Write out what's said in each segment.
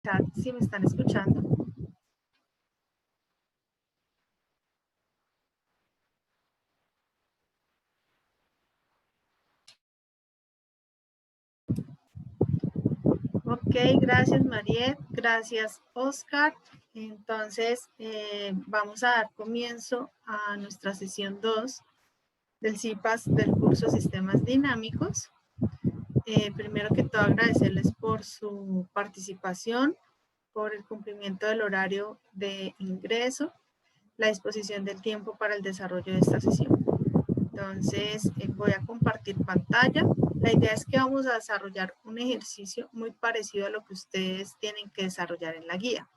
chat si me están escuchando. Ok, gracias Mariette, gracias Oscar. Entonces, vamos a dar comienzo a nuestra sesión 2 del CIPAS del curso Sistemas Dinámicos. Primero que todo, agradecerles por su participación, por el cumplimiento del horario de ingreso, la disposición del tiempo para el desarrollo de esta sesión. Entonces, voy a compartir pantalla. La idea es que vamos a desarrollar un ejercicio muy parecido a lo que ustedes tienen que desarrollar en la guía.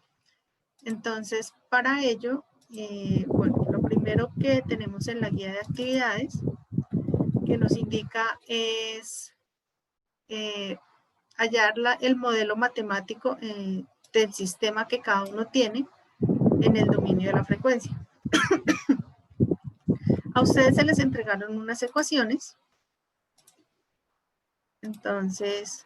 Entonces, para ello, bueno, lo primero que tenemos en la guía de actividades que nos indica es hallar el modelo matemático del sistema que cada uno tiene en el dominio de la frecuencia. A ustedes se les entregaron unas ecuaciones. Entonces,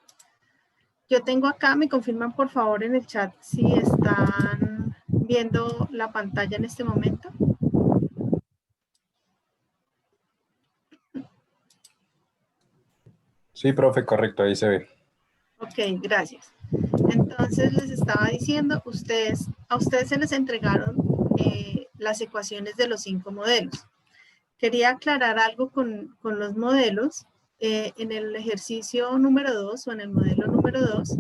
yo tengo acá, me confirman por favor en el chat si están viendo la pantalla en este momento. Sí, profe, correcto, ahí se ve. Ok, gracias. Entonces les estaba diciendo, a ustedes se les entregaron las ecuaciones de los 5 modelos. Quería aclarar algo con los modelos. En el ejercicio número 2 o en el modelo número 2,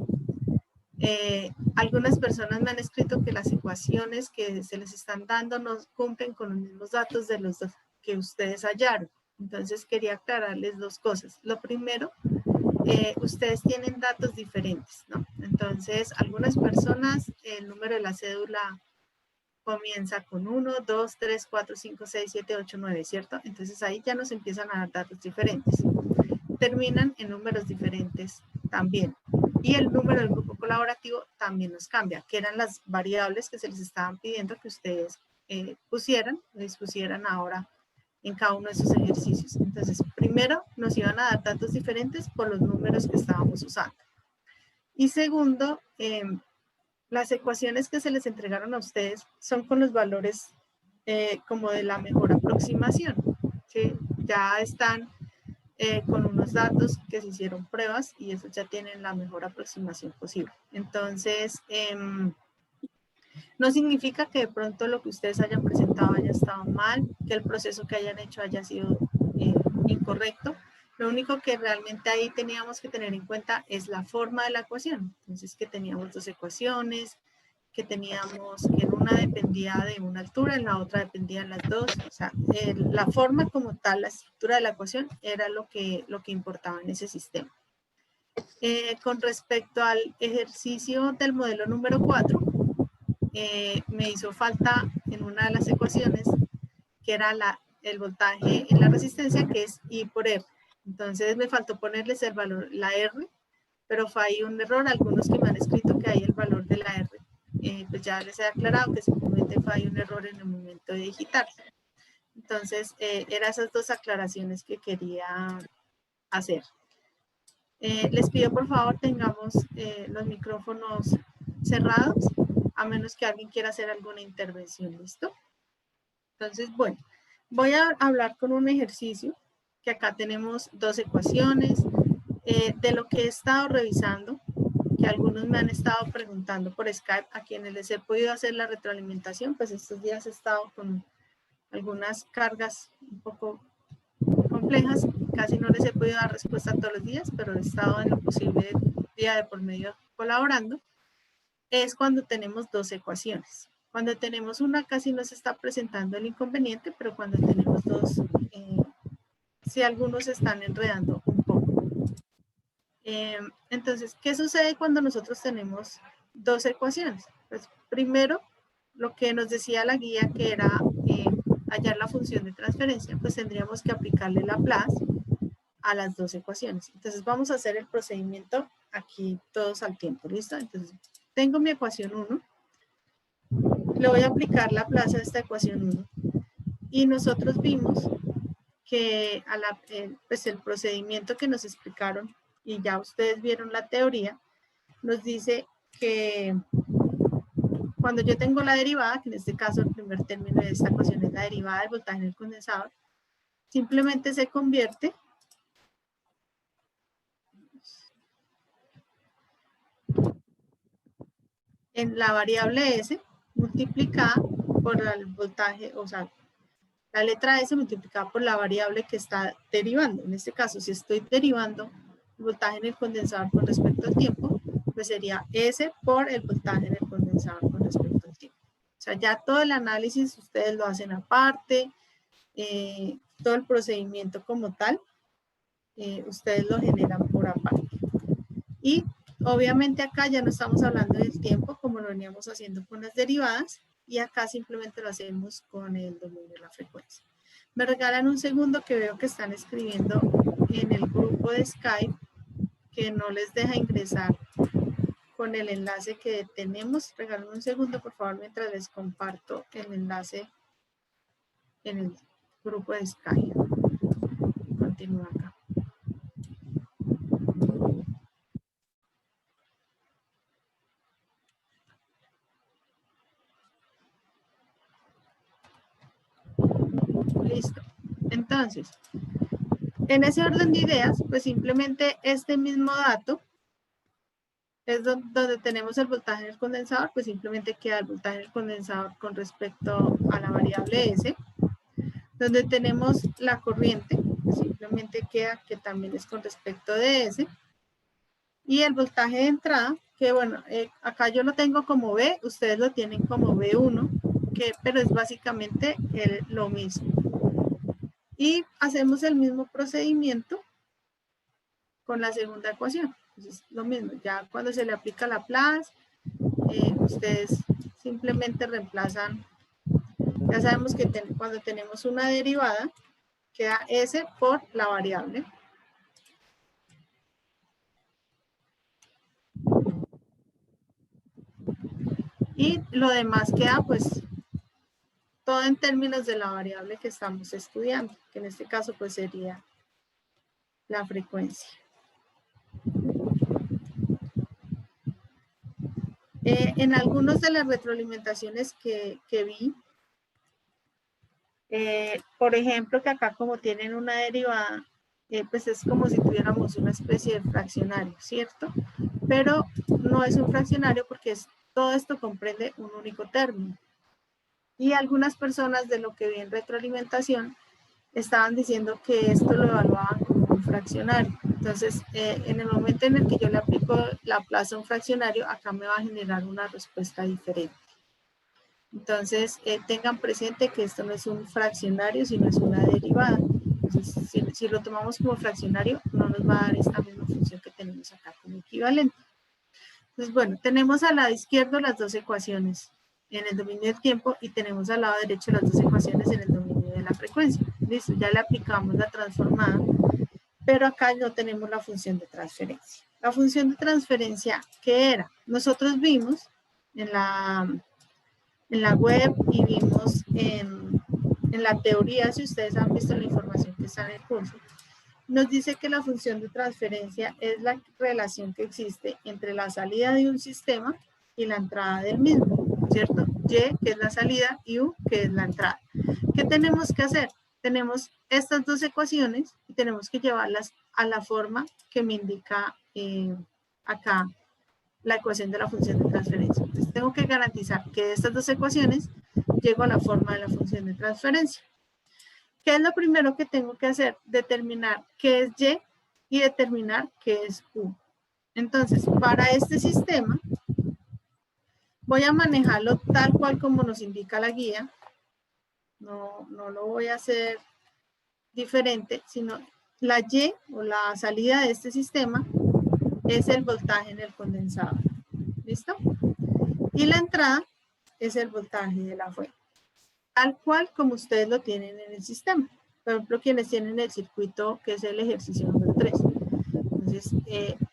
algunas personas me han escrito que las ecuaciones que se les están dando no cumplen con los mismos datos de los que ustedes hallaron. Entonces quería aclararles dos cosas. Lo primero, ustedes tienen datos diferentes, ¿no? Entonces, algunas personas, el número de la cédula comienza con 1, 2, 3, 4, 5, 6, 7, 8, 9, ¿cierto? Entonces ahí ya nos empiezan a dar datos diferentes. Terminan en números diferentes también. Y el número del grupo colaborativo también nos cambia, que eran las variables que se les estaban pidiendo que ustedes les pusieran ahora en cada uno de esos ejercicios. Entonces, primero nos iban a dar datos diferentes por los números que estábamos usando. Y segundo, las ecuaciones que se les entregaron a ustedes son con los valores como de la mejor aproximación, ¿sí? Ya están con unos datos que se hicieron pruebas y esos ya tienen la mejor aproximación posible. Entonces, no significa que de pronto lo que ustedes hayan presentado haya estado mal, que el proceso que hayan hecho haya sido incorrecto. Lo único que realmente ahí teníamos que tener en cuenta es la forma de la ecuación. Entonces, que teníamos dos ecuaciones, que teníamos que en una dependía de una altura, en la otra dependían las dos. O sea, la forma como tal, la estructura de la ecuación era lo que importaba en ese sistema. Con respecto al ejercicio del modelo número 4, me hizo falta en una de las ecuaciones, que era el voltaje en la resistencia, que es I por R. Entonces me faltó ponerles el valor, la R, pero fue ahí un error. Algunos que me han escrito que hay el valor de la R, pues ya les he aclarado que simplemente fue ahí un error en el momento de digitar. Entonces, eran esas dos aclaraciones que quería hacer. Les pido por favor tengamos los micrófonos cerrados, a menos que alguien quiera hacer alguna intervención, ¿listo? Entonces, bueno, voy a hablar con un ejercicio, que acá tenemos dos ecuaciones, de lo que he estado revisando, que algunos me han estado preguntando por Skype, a quienes les he podido hacer la retroalimentación, pues estos días he estado con algunas cargas un poco complejas, casi no les he podido dar respuesta todos los días, pero he estado en lo posible día de por medio colaborando. Es cuando tenemos dos ecuaciones. Cuando tenemos una casi no se está presentando el inconveniente, pero cuando tenemos dos, sí algunos se están enredando un poco. Entonces, ¿qué sucede cuando nosotros tenemos dos ecuaciones? Pues primero, lo que nos decía la guía, que era hallar la función de transferencia, pues tendríamos que aplicarle Laplace a las dos ecuaciones. Entonces vamos a hacer el procedimiento aquí todos al tiempo, ¿listo? Entonces tengo mi ecuación 1, le voy a aplicar Laplace a esta ecuación 1 y nosotros vimos que pues el procedimiento que nos explicaron, y ya ustedes vieron la teoría, nos dice que cuando yo tengo la derivada, que en este caso el primer término de esta ecuación es la derivada del voltaje en el condensador, simplemente se convierte en la variable S multiplicada por el voltaje, o sea, la letra S multiplicada por la variable que está derivando. En este caso, si estoy derivando el voltaje en el condensador con respecto al tiempo, pues sería S por el voltaje en el condensador con respecto al tiempo. O sea, ya todo el análisis ustedes lo hacen aparte, todo el procedimiento como tal, ustedes lo generan por aparte. Y obviamente acá ya no estamos hablando del tiempo como lo veníamos haciendo con las derivadas, y acá simplemente lo hacemos con el dominio de la frecuencia. Me regalan un segundo que veo que están escribiendo en el grupo de Skype que no les deja ingresar con el enlace que tenemos. Regálame un segundo, por favor, mientras les comparto el enlace en el grupo de Skype. Continúa acá. Listo. Entonces, en ese orden de ideas, pues simplemente este mismo dato es donde tenemos el voltaje del condensador, pues simplemente queda el voltaje del condensador con respecto a la variable S. Donde tenemos la corriente, pues simplemente queda que también es con respecto de S. Y el voltaje de entrada, que bueno, acá yo lo tengo como B, ustedes lo tienen como B1, pero es básicamente lo mismo. Y hacemos el mismo procedimiento con la segunda ecuación. Entonces, lo mismo, ya cuando se le aplica la Laplace, ustedes simplemente reemplazan. Ya sabemos que cuando tenemos una derivada, queda S por la variable. Y lo demás queda pues todo en términos de la variable que estamos estudiando, que en este caso pues sería la frecuencia. En algunas de las retroalimentaciones que vi, por ejemplo, que acá como tienen una derivada, pues es como si tuviéramos una especie de fraccionario, ¿cierto? Pero no es un fraccionario porque todo esto comprende un único término. Y algunas personas de lo que vi en retroalimentación estaban diciendo que esto lo evaluaban como un fraccionario. Entonces, en el momento en el que yo le aplico la Laplace a un fraccionario, acá me va a generar una respuesta diferente. Entonces, tengan presente que esto no es un fraccionario, sino es una derivada. Entonces, si lo tomamos como fraccionario, no nos va a dar esta misma función que tenemos acá como equivalente. Entonces, bueno, tenemos al lado izquierdo las dos ecuaciones en el dominio del tiempo y tenemos al lado derecho las dos ecuaciones en el dominio de la frecuencia. Listo, ya le aplicamos la transformada, pero acá no tenemos la función de transferencia. La función de transferencia, ¿qué era? Nosotros vimos en la web y vimos en la teoría, si ustedes han visto la información que está en el curso, nos dice que la función de transferencia es la relación que existe entre la salida de un sistema y la entrada del mismo, ¿cierto? Y, que es la salida, y U, que es la entrada. ¿Qué tenemos que hacer? Tenemos estas dos ecuaciones y tenemos que llevarlas a la forma que me indica acá la ecuación de la función de transferencia. Entonces tengo que garantizar que de estas dos ecuaciones llego a la forma de la función de transferencia. ¿Qué es lo primero que tengo que hacer? Determinar qué es Y y determinar qué es U. Entonces, para este sistema, voy a manejarlo tal cual como nos indica la guía. No lo voy a hacer diferente, sino la Y o la salida de este sistema es el voltaje en el condensador. ¿Listo? Y la entrada es el voltaje de la fuente. Tal cual como ustedes lo tienen en el sistema. Por ejemplo, quienes tienen el circuito que es el ejercicio número 3. Entonces,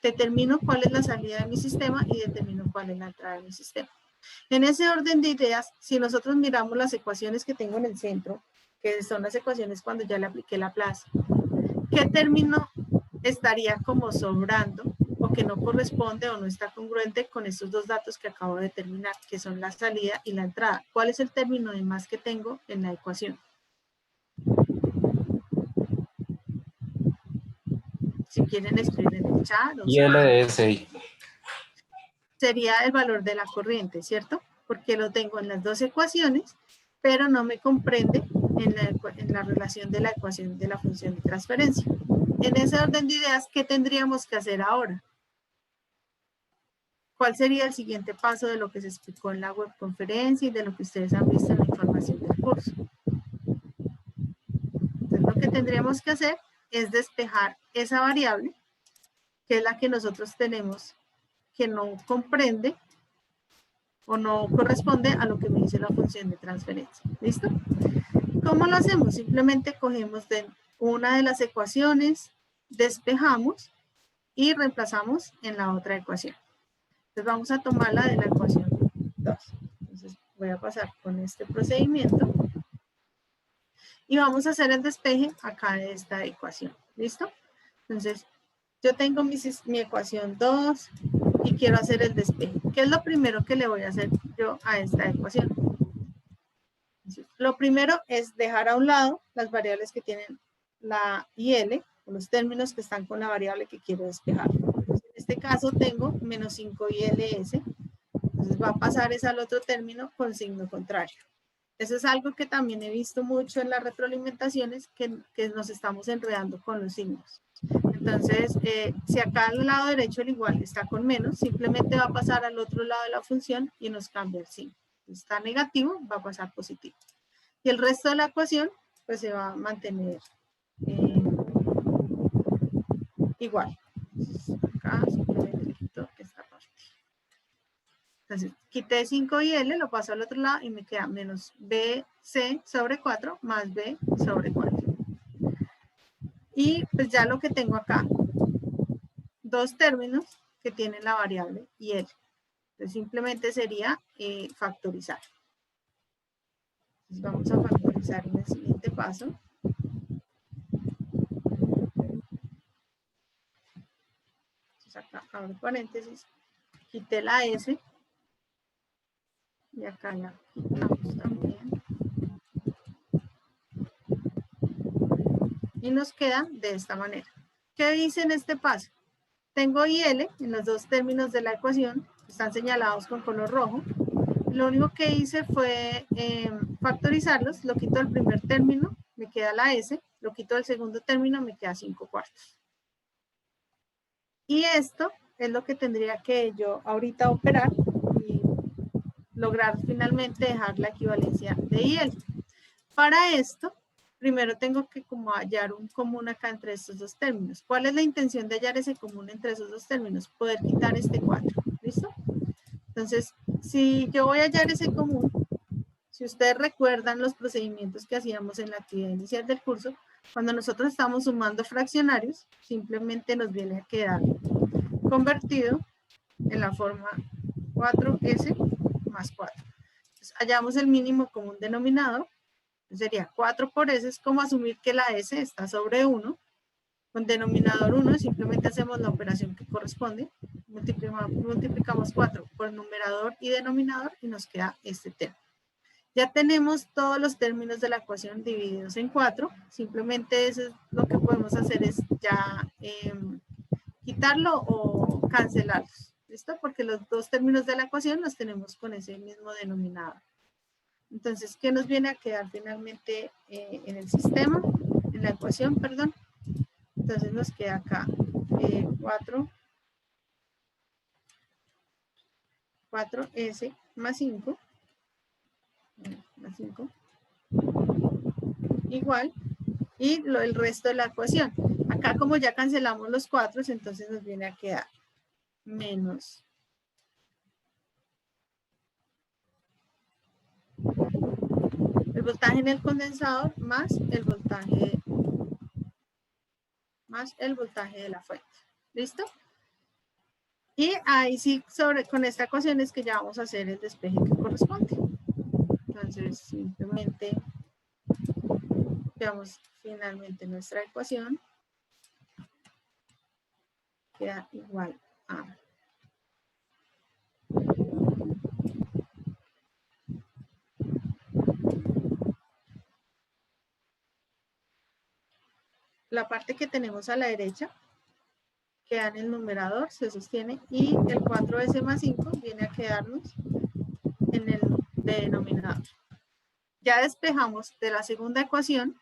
determino cuál es la salida de mi sistema y determino cuál es la entrada de mi sistema. En ese orden de ideas, si nosotros miramos las ecuaciones que tengo en el centro, que son las ecuaciones cuando ya le apliqué la Laplace, ¿qué término estaría como sobrando o que no corresponde o no está congruente con estos dos datos que acabo de determinar, que son la salida y la entrada. ¿Cuál es el término de más que tengo en la ecuación? Si quieren escribir en el chat. Y L de S. Sería el valor de la corriente, ¿cierto? Porque lo tengo en las dos ecuaciones, pero no me comprende en la relación de la ecuación de la función de transferencia. En ese orden de ideas, ¿qué tendríamos que hacer ahora? ¿Cuál sería el siguiente paso de lo que se explicó en la webconferencia y de lo que ustedes han visto en la información del curso? Entonces, lo que tendríamos que hacer es despejar esa variable, que es la que nosotros tenemos que no comprende o no corresponde a lo que me dice la función de transferencia. ¿Listo? ¿Cómo lo hacemos? Simplemente cogemos de una de las ecuaciones, despejamos y reemplazamos en la otra ecuación. Entonces vamos a tomarla de la ecuación 2. Entonces voy a pasar con este procedimiento y vamos a hacer el despeje acá de esta ecuación. ¿Listo? Entonces yo tengo mi ecuación 2 y quiero hacer el despeje. ¿Qué es lo primero que le voy a hacer yo a esta ecuación? Entonces, lo primero es dejar a un lado las variables que tienen la IL, o los términos que están con la variable que quiero despejar. Entonces, en este caso tengo menos 5 ILS, entonces va a pasar ese al otro término con signo contrario. Eso es algo que también he visto mucho en las retroalimentaciones, que nos estamos enredando con los signos. Entonces, si acá al lado derecho el igual está con menos, simplemente va a pasar al otro lado de la función y nos cambia el signo. Está negativo, va a pasar positivo. Y el resto de la ecuación, pues se va a mantener igual. Entonces, acá simplemente quito esta parte. Entonces, quité 5 y L, lo paso al otro lado y me queda menos BC sobre 4 más B sobre 4. Y pues ya lo que tengo acá, dos términos que tienen la variable y L. Entonces simplemente sería factorizar. Entonces vamos a factorizar en el siguiente paso. Entonces acá abro paréntesis, quité la S y acá la quitamos también. Y nos queda de esta manera. ¿Qué hice en este paso? Tengo IL en los dos términos de la ecuación, están señalados con color rojo. Lo único que hice fue factorizarlos, lo quito del primer término, me queda la S, lo quito del segundo término, me queda 5/4. Y esto es lo que tendría que yo ahorita operar y lograr finalmente dejar la equivalencia de IL. Para esto, primero tengo que como hallar un común acá entre estos dos términos. ¿Cuál es la intención de hallar ese común entre esos dos términos? Poder quitar este 4. ¿Listo? Entonces, si yo voy a hallar ese común, si ustedes recuerdan los procedimientos que hacíamos en la actividad inicial del curso, cuando nosotros estamos sumando fraccionarios, simplemente nos viene a quedar convertido en la forma 4S más 4. Entonces, hallamos el mínimo común denominador. Sería 4 por S, es como asumir que la S está sobre 1. Con denominador 1 simplemente hacemos la operación que corresponde. Multiplicamos 4 por numerador y denominador y nos queda este término. Ya tenemos todos los términos de la ecuación divididos en 4. Simplemente eso es lo que podemos hacer es ya quitarlo o cancelarlos. ¿Listo? Porque los dos términos de la ecuación los tenemos con ese mismo denominador. Entonces, ¿qué nos viene a quedar finalmente en el sistema? En la ecuación, perdón. Entonces nos queda acá 4S más 5. Más 5. Igual. Y el resto de la ecuación. Acá como ya cancelamos los 4, entonces nos viene a quedar menos el voltaje en el condensador más el voltaje de la fuente. ¿Listo? Y ahí sí, con esta ecuación es que ya vamos a hacer el despeje que corresponde. Entonces, simplemente veamos finalmente nuestra ecuación. Queda igual A. La parte que tenemos a la derecha queda en el numerador, se sostiene, y el 4s más 5 viene a quedarnos en el denominador. Ya despejamos de la segunda ecuación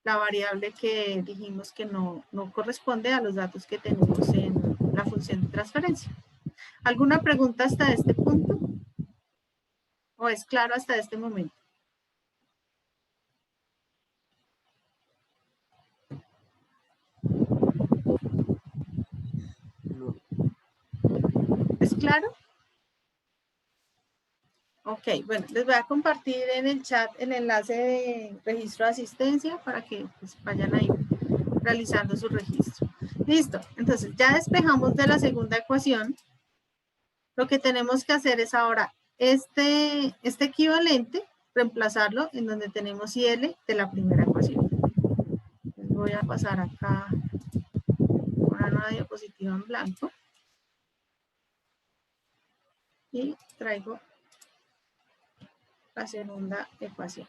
la variable que dijimos que no corresponde a los datos que tenemos en la función de transferencia. ¿Alguna pregunta hasta este punto? ¿O es claro hasta este momento? No. ¿Es claro? Ok, bueno, les voy a compartir en el chat el enlace de registro de asistencia para que pues, vayan ahí realizando su registro. Listo, entonces ya despejamos de la segunda ecuación. Lo que tenemos que hacer es ahora este equivalente, reemplazarlo en donde tenemos IL de la primera ecuación. Les voy a pasar acá una nueva diapositiva en blanco. Y traigo la segunda ecuación.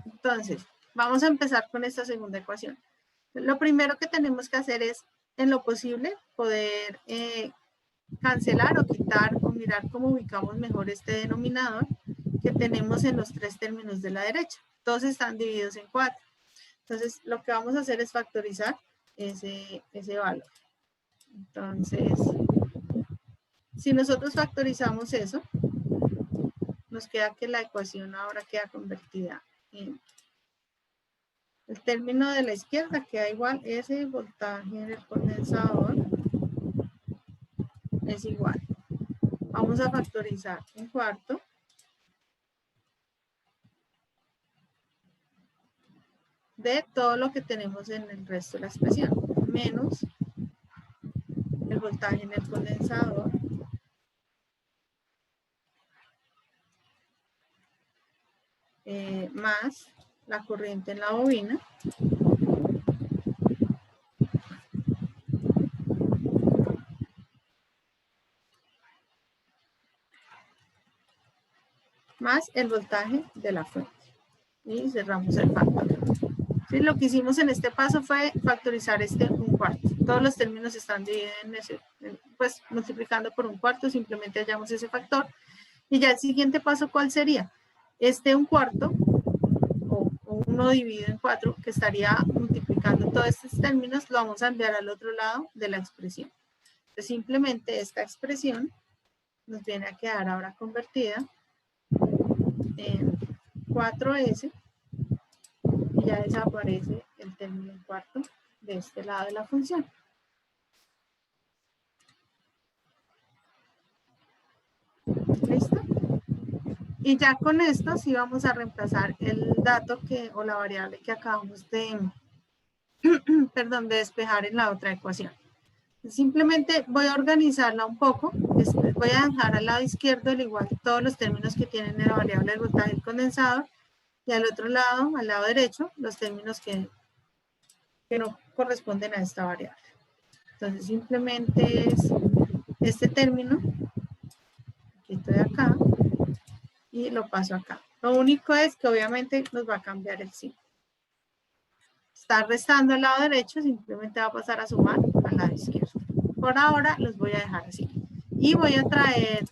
Entonces, vamos a empezar con esta segunda ecuación. Lo primero que tenemos que hacer es, en lo posible, poder cancelar o quitar o mirar cómo ubicamos mejor este denominador que tenemos en los tres términos de la derecha. Todos están divididos en 4. Entonces, lo que vamos a hacer es factorizar ese valor. Entonces, si nosotros factorizamos eso, nos queda que la ecuación ahora queda convertida en el término de la izquierda, queda igual, ese voltaje en el condensador es igual. Vamos a factorizar un cuarto. De todo lo que tenemos en el resto de la expresión, menos el voltaje en el condensador, más la corriente en la bobina, más el voltaje de la fuente. Y cerramos el factor. ¿Sí? Lo que hicimos en este paso fue factorizar un cuarto. Todos los términos están divididos en ese, pues multiplicando por un cuarto, simplemente hallamos ese factor. Y ya el siguiente paso, ¿cuál sería? Un cuarto, o 1 dividido en 4, que estaría multiplicando todos estos términos, lo vamos a enviar al otro lado de la expresión. Entonces, simplemente esta expresión nos viene a quedar ahora convertida en 4s, y ya desaparece el término en cuarto de este lado de la función. ¿Listo? Y ya con esto sí vamos a reemplazar el dato o la variable que acabamos de, de despejar en la otra ecuación. Simplemente voy a organizarla un poco. Voy a dejar al lado izquierdo al igual todos los términos que tienen en la variable del voltaje del condensador, y al otro lado, al lado derecho, los términos que no corresponden a esta variable. Entonces simplemente es este término, quito de acá y lo paso acá. Lo único es que obviamente nos va a cambiar el signo. Está restando al lado derecho, simplemente va a pasar a sumar al lado izquierdo. Por ahora los voy a dejar así. Y voy a traer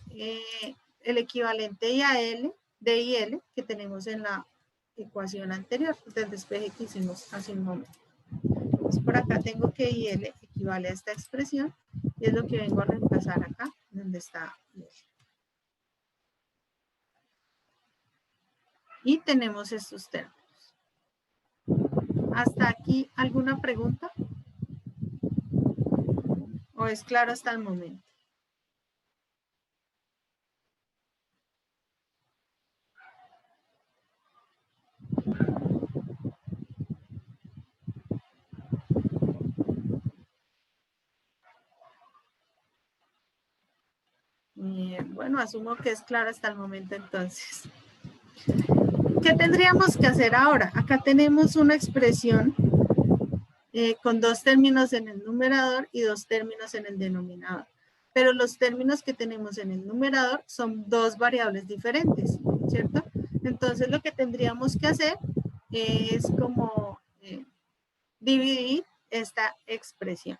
el equivalente IAL de IL que tenemos en la ecuación anterior, del despeje que hicimos hace un momento. Entonces por acá tengo que IL equivale a esta expresión y es lo que vengo a reemplazar acá, donde está IL. Y tenemos estos términos. ¿Hasta aquí alguna pregunta? ¿O es claro hasta el momento? Bueno, asumo que es claro hasta el momento entonces. ¿Qué tendríamos que hacer ahora? Acá tenemos una expresión con 2 términos en el numerador y 2 términos en el denominador. Pero los términos que tenemos en el numerador son 2 variables diferentes, ¿cierto? Entonces lo que tendríamos que hacer es como dividir esta expresión.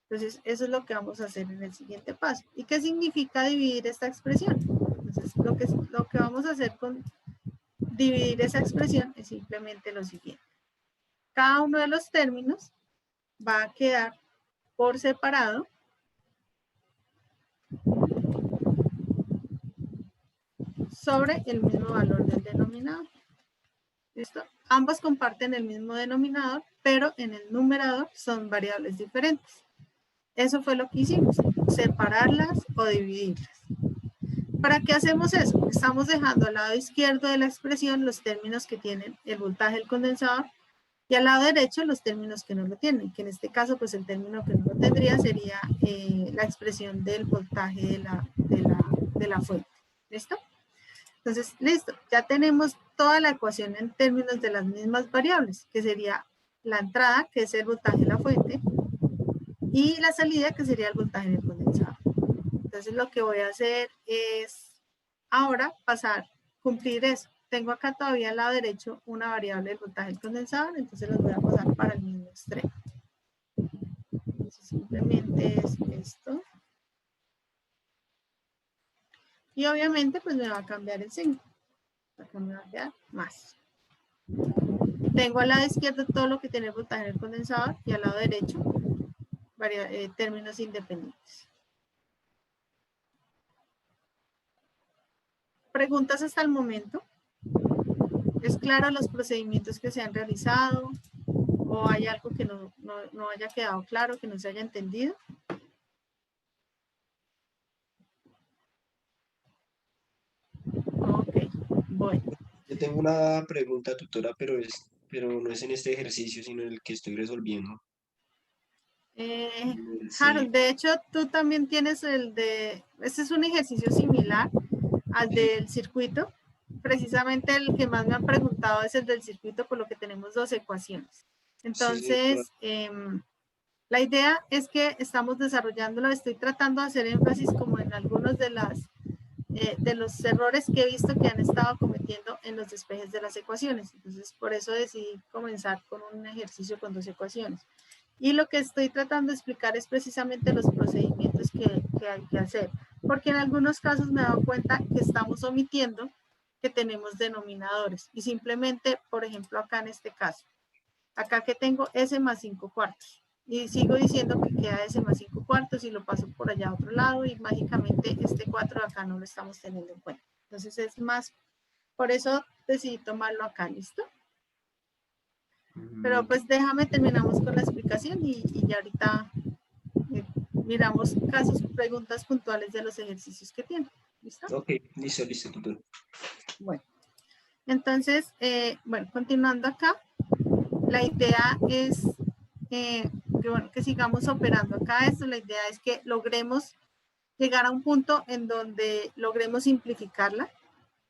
Entonces eso es lo que vamos a hacer en el siguiente paso. ¿Y qué significa dividir esta expresión? Entonces lo que vamos a hacer con dividir esa expresión es simplemente lo siguiente. Cada uno de los términos va a quedar por separado sobre el mismo valor del denominador. ¿Listo? Ambos comparten el mismo denominador, pero en el numerador son variables diferentes. Eso fue lo que hicimos, separarlas o dividirlas. ¿Para qué hacemos eso? Estamos dejando al lado izquierdo de la expresión los términos que tienen el voltaje del condensador y al lado derecho los términos que no lo tienen, que en este caso pues el término que no lo tendría sería la expresión del voltaje de la fuente. ¿Listo? Entonces, listo, ya tenemos toda la ecuación en términos de las mismas variables, que sería la entrada, que es el voltaje de la fuente, y la salida, que sería el voltaje del condensador. Entonces, lo que voy a hacer es ahora cumplir eso. Tengo acá todavía al lado derecho una variable del voltaje del condensador, entonces los voy a pasar para el mismo extremo. Entonces, simplemente es esto. Y obviamente, pues me va a cambiar el signo. Acá me va a quedar más. Tengo al lado izquierdo todo lo que tiene el voltaje del condensador y al lado derecho términos independientes. ¿Preguntas hasta el momento? ¿Es claro los procedimientos que se han realizado? ¿O hay algo que no haya quedado claro, que no se haya entendido? Ok, bueno. Yo tengo una pregunta, tutora, pero no es en este ejercicio, sino en el que estoy resolviendo. Harold, de hecho, tú también tienes este es un ejercicio similar al del circuito. Precisamente el que más me han preguntado es el del circuito, por lo que tenemos 2 ecuaciones. Entonces, la idea es que estamos desarrollándolo, estoy tratando de hacer énfasis como en algunos de los errores que he visto que han estado cometiendo en los despejes de las ecuaciones. Entonces, por eso decidí comenzar con un ejercicio con 2 ecuaciones. Y lo que estoy tratando de explicar es precisamente los procedimientos que hay que hacer. Porque en algunos casos me he dado cuenta que estamos omitiendo que tenemos denominadores. Y simplemente, por ejemplo, acá en este caso, acá que tengo S más 5 cuartos. Y sigo diciendo que queda S más 5 cuartos y lo paso por allá a otro lado y mágicamente este 4 de acá no lo estamos teniendo en cuenta. Entonces es más, por eso decidí tomarlo acá, ¿listo? Pero pues déjame, terminamos con la explicación y ya ahorita miramos casos, preguntas puntuales de los ejercicios que tienen. ¿Listo? Ok, listo, tutor. Bueno, entonces, bueno, continuando acá, la idea es que sigamos operando acá esto. La idea es que logremos llegar a un punto en donde logremos simplificarla.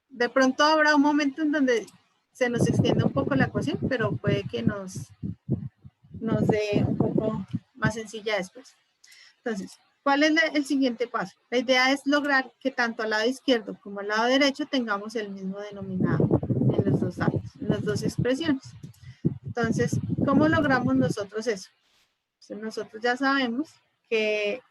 De pronto habrá un momento en donde se nos extienda un poco la ecuación, pero puede que nos dé un poco más sencilla después. Entonces, ¿cuál es el siguiente paso? La idea es lograr que tanto al lado izquierdo como al lado derecho tengamos el mismo denominador en los dos datos, en las 2 expresiones. Entonces, ¿cómo logramos nosotros eso? Entonces, nosotros ya sabemos que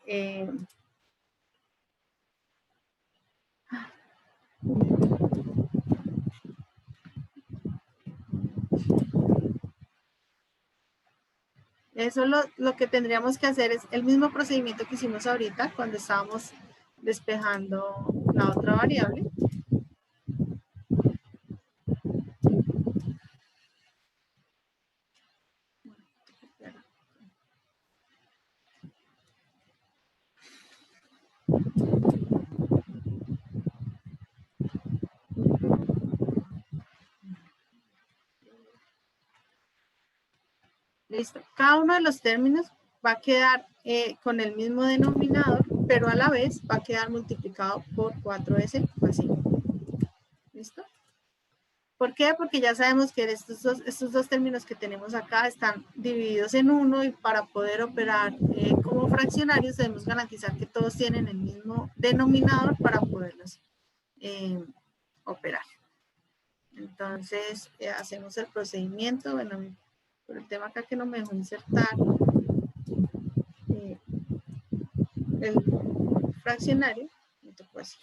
eso lo que tendríamos que hacer es el mismo procedimiento que hicimos ahorita cuando estábamos despejando la otra variable. Listo. Cada uno de los términos va a quedar con el mismo denominador, pero a la vez va a quedar multiplicado por 4S más 5. ¿Listo? ¿Por qué? Porque ya sabemos que estos dos términos que tenemos acá están divididos en uno y para poder operar como fraccionarios debemos garantizar que todos tienen el mismo denominador para poderlos operar. Entonces, hacemos el procedimiento. Bueno, por el tema acá que no me dejó insertar el fraccionario, me tocó así.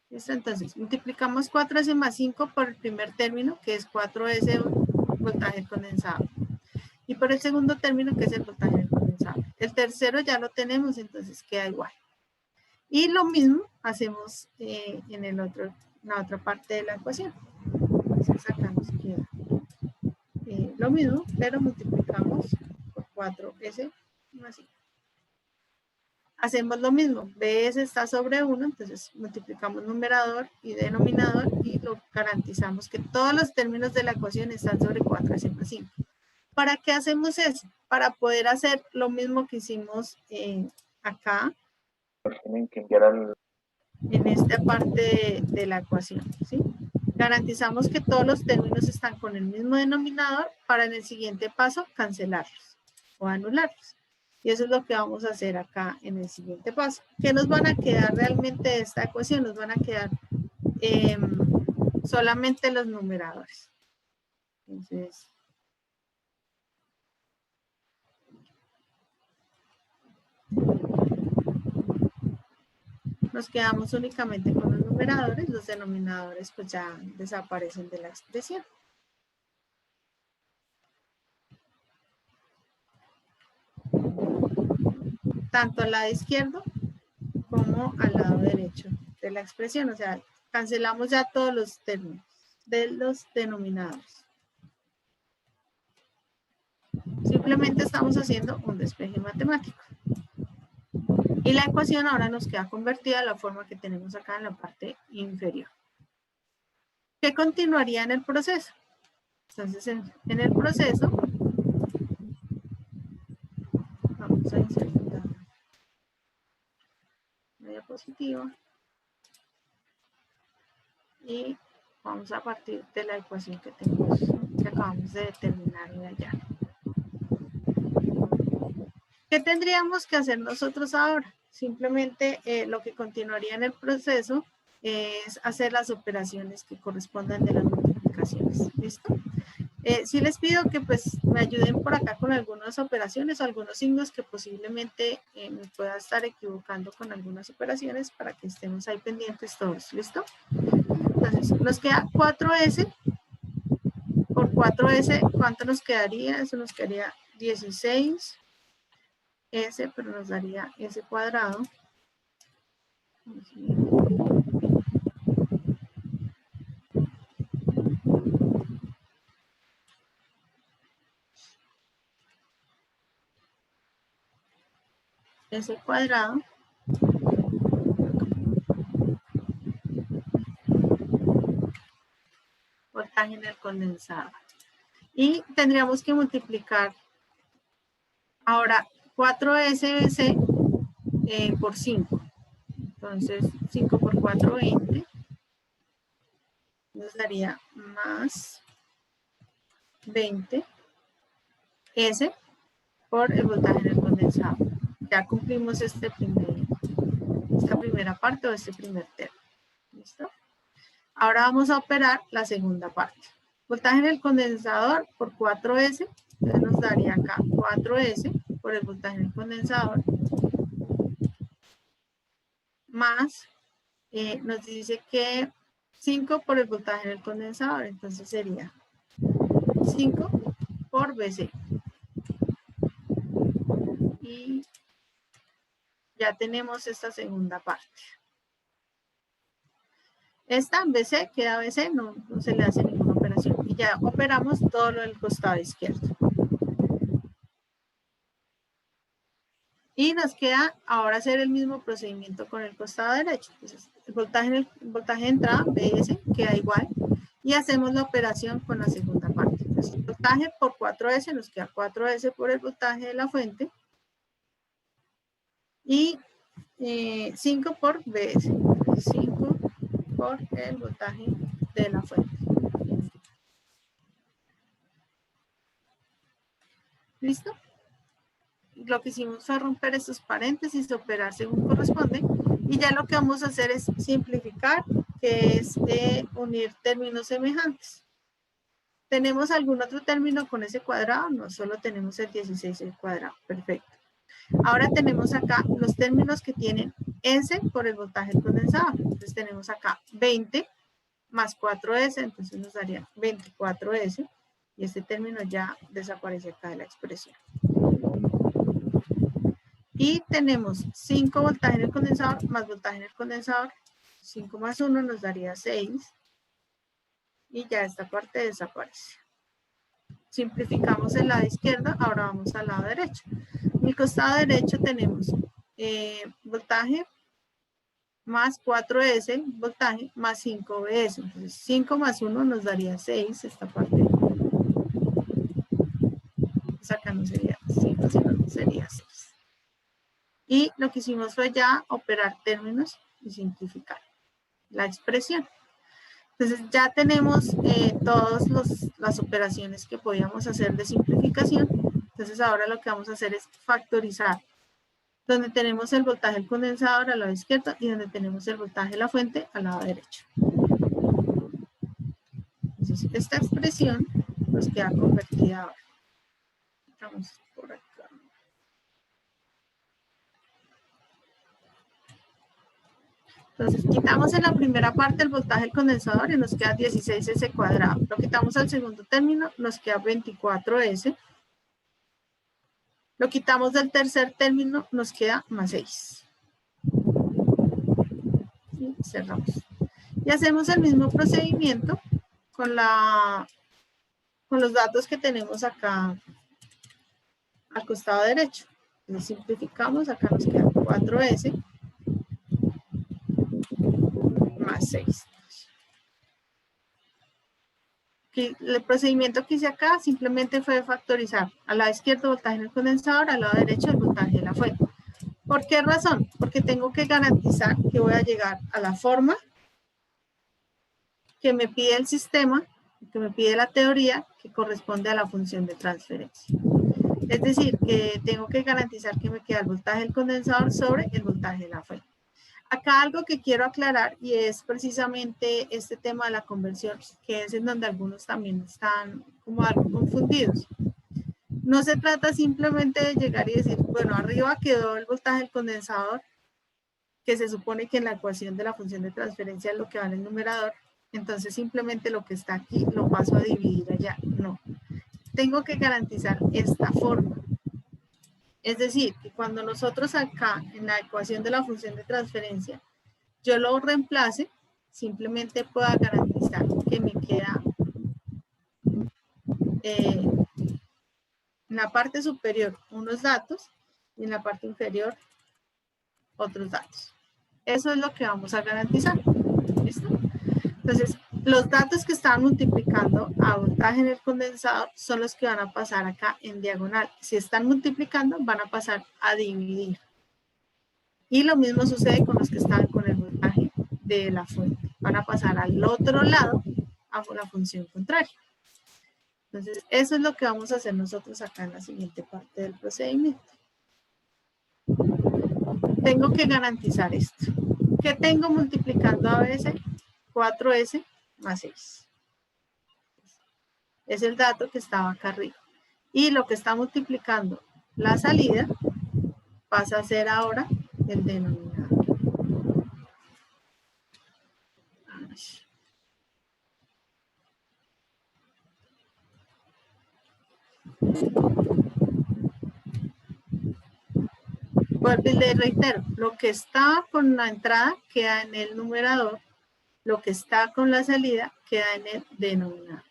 ¿Listo? Entonces, multiplicamos 4S más 5 por el primer término, que es 4S voltaje condensado. Y por el segundo término, que es el voltaje del condensador. El tercero ya lo tenemos, entonces queda igual. Y lo mismo hacemos en la otra parte de la ecuación. Entonces acá nos queda lo mismo, pero multiplicamos por 4S más 5. Hacemos lo mismo, BS está sobre 1, entonces multiplicamos numerador y denominador y lo garantizamos que todos los términos de la ecuación están sobre 4S más 5. ¿Para qué hacemos eso? Para poder hacer lo mismo que hicimos acá, en esta parte de la ecuación, ¿sí? Garantizamos que todos los términos están con el mismo denominador para en el siguiente paso cancelarlos o anularlos. Y eso es lo que vamos a hacer acá en el siguiente paso. ¿Qué nos van a quedar realmente de esta ecuación? Nos van a quedar solamente los numeradores. Entonces, nos quedamos únicamente con los numeradores, los denominadores pues ya desaparecen de la expresión. Tanto al lado izquierdo como al lado derecho de la expresión, o sea, cancelamos ya todos los términos de los denominadores. Simplemente estamos haciendo un despeje matemático. Y la ecuación ahora nos queda convertida a la forma que tenemos acá en la parte inferior. ¿Qué continuaría en el proceso? Entonces, en el proceso, vamos a insertar la diapositiva y vamos a partir de la ecuación que acabamos de determinar de allá. ¿Qué tendríamos que hacer nosotros ahora? Simplemente lo que continuaría en el proceso es hacer las operaciones que correspondan de las multiplicaciones. ¿Listo? Sí les pido que pues me ayuden por acá con algunas operaciones, algunos signos que posiblemente me pueda estar equivocando con algunas operaciones para que estemos ahí pendientes todos. ¿Listo? Entonces nos queda 4S. Por 4S, ¿cuánto nos quedaría? Eso nos quedaría 16. S, pero nos daría S cuadrado. S cuadrado. Voltaje en el condensador. Y tendríamos que multiplicar ahora 4SBC por 5. Entonces, 5 por 4, 20. Nos daría más 20 S por el voltaje en el condensador. Ya cumplimos esta primera parte o este primer término. ¿Listo? Ahora vamos a operar la segunda parte. Voltaje en el condensador por 4S. Entonces nos daría acá 4S por el voltaje en el condensador. Más, nos dice que 5 por el voltaje en el condensador. Entonces sería 5 por BC. Y ya tenemos esta segunda parte. Esta BC queda BC, no se le hace ninguna operación. Y ya operamos todo lo del costado izquierdo. Y nos queda ahora hacer el mismo procedimiento con el costado derecho. Entonces, el voltaje de entrada, BS, queda igual. Y hacemos la operación con la segunda parte. Entonces, el voltaje por 4S nos queda 4S por el voltaje de la fuente. Y 5 por BS. 5 por el voltaje de la fuente. ¿Listo? Lo que hicimos fue romper estos paréntesis, operar según corresponde, y ya lo que vamos a hacer es simplificar, que es unir términos semejantes. ¿Tenemos algún otro término con ese cuadrado? No, solo tenemos el 16 al cuadrado. Perfecto. Ahora tenemos acá los términos que tienen S por el voltaje del condensador. Entonces tenemos acá 20 más 4S, entonces nos daría 24S, y este término ya desaparece acá de la expresión. Y tenemos 5 voltaje en el condensador más voltaje en el condensador. 5 más 1 nos daría 6. Y ya esta parte desaparece. Simplificamos el lado izquierdo, ahora vamos al lado derecho. En el costado derecho tenemos voltaje más 4S, voltaje más 5VS. Entonces 5 más 1 nos daría 6, esta parte. Pues acá no sería 5, sino sería 6. Y lo que hicimos fue ya operar términos y simplificar la expresión. Entonces ya tenemos todas las operaciones que podíamos hacer de simplificación. Entonces ahora lo que vamos a hacer es factorizar, donde tenemos el voltaje del condensador al lado izquierdo y donde tenemos el voltaje de la fuente al lado derecho. Entonces esta expresión nos queda convertida ahora. Vamos por acá. Entonces quitamos en la primera parte el voltaje del condensador y nos queda 16S cuadrado. Lo quitamos al segundo término, nos queda 24S. Lo quitamos del tercer término, nos queda más 6. Y cerramos. Y hacemos el mismo procedimiento con los datos que tenemos acá al costado derecho. Entonces simplificamos, acá nos queda 4S más 6. El procedimiento que hice acá simplemente fue factorizar al lado izquierdo voltaje en el condensador, al lado derecho el voltaje de la fuente. ¿Por qué razón? Porque tengo que garantizar que voy a llegar a la forma que me pide el sistema, que me pide la teoría, que corresponde a la función de transferencia. Es decir, que tengo que garantizar que me queda el voltaje del condensador sobre el voltaje de la fuente. Acá algo que quiero aclarar y es precisamente este tema de la conversión, que es en donde algunos también están como algo confundidos. No se trata simplemente de llegar y decir, bueno, arriba quedó el voltaje del condensador, que se supone que en la ecuación de la función de transferencia es lo que va en el numerador, entonces simplemente lo que está aquí lo paso a dividir allá. No, tengo que garantizar esta forma. Es decir, que cuando nosotros acá en la ecuación de la función de transferencia yo lo reemplace, simplemente pueda garantizar que me queda en la parte superior unos datos y en la parte inferior otros datos. Eso es lo que vamos a garantizar. ¿Listo? Entonces, los datos que están multiplicando a voltaje en el condensador son los que van a pasar acá en diagonal. Si están multiplicando, van a pasar a dividir. Y lo mismo sucede con los que están con el voltaje de la fuente. Van a pasar al otro lado a la función contraria. Entonces, eso es lo que vamos a hacer nosotros acá en la siguiente parte del procedimiento. Tengo que garantizar esto. ¿Qué tengo multiplicando a veces? 4S más 6. Es el dato que estaba acá arriba. Y lo que está multiplicando la salida pasa a ser ahora el denominador. Vuelvo y le reitero, lo que está con la entrada queda en el numerador, lo que está con la salida queda en el denominador.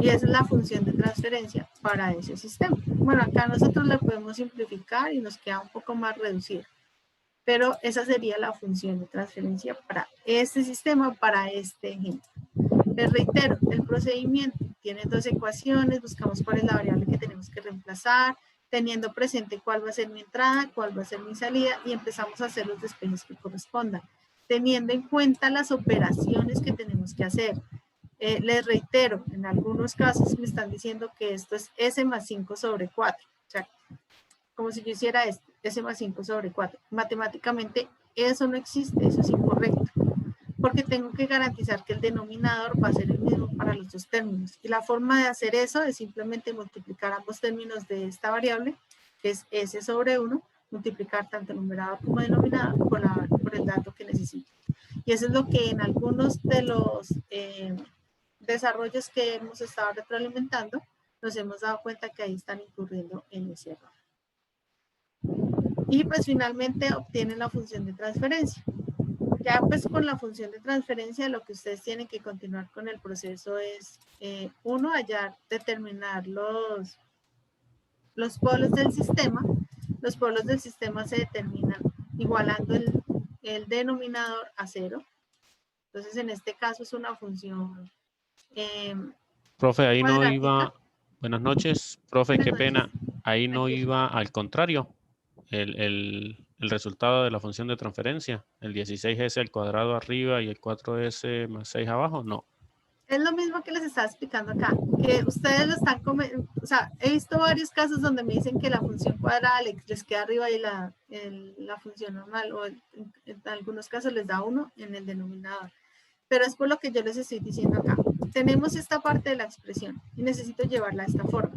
Y esa es la función de transferencia para ese sistema. Bueno, acá nosotros le podemos simplificar y nos queda un poco más reducido. Pero esa sería la función de transferencia para este sistema, para este ejemplo. Les reitero, el procedimiento tiene dos ecuaciones, buscamos cuál es la variable que tenemos que reemplazar, teniendo presente cuál va a ser mi entrada, cuál va a ser mi salida y empezamos a hacer los despejes que correspondan. teniendo en cuenta las operaciones que tenemos que hacer. Les reitero, en algunos casos me están diciendo que esto es S más 5 sobre 4. O sea, como si yo hiciera esto, S más 5 sobre 4. Matemáticamente eso no existe, eso es incorrecto. Porque tengo que garantizar que el denominador va a ser el mismo para los dos términos. Y la forma de hacer eso es simplemente multiplicar ambos términos de esta variable, que es S sobre 1, multiplicar tanto el numerador como el denominador por el dato que necesito. Y eso es lo que en algunos de los desarrollos que hemos estado retroalimentando, nos hemos dado cuenta que ahí están incurriendo en ese error. Y pues finalmente obtienen la función de transferencia. Ya pues con la función de transferencia lo que ustedes tienen que continuar con el proceso es, uno, hallar, determinar los polos del sistema. Los polos del sistema se determinan igualando el denominador a 0. Entonces en este caso es una función Profe, ahí no cuadrática. iba, buenas noches, profe, Buenas qué noches. pena, ahí no Tranquilo. iba al contrario, el resultado de la función de transferencia, el 16S al cuadrado arriba y el 4S más 6 abajo, no. Es lo mismo que les estaba explicando acá, que ustedes lo están o sea, he visto varios casos donde me dicen que la función cuadrada les queda arriba y la función normal, o en algunos casos les da 1 en el denominador. Pero es por lo que yo les estoy diciendo acá. Tenemos esta parte de la expresión y necesito llevarla de esta forma.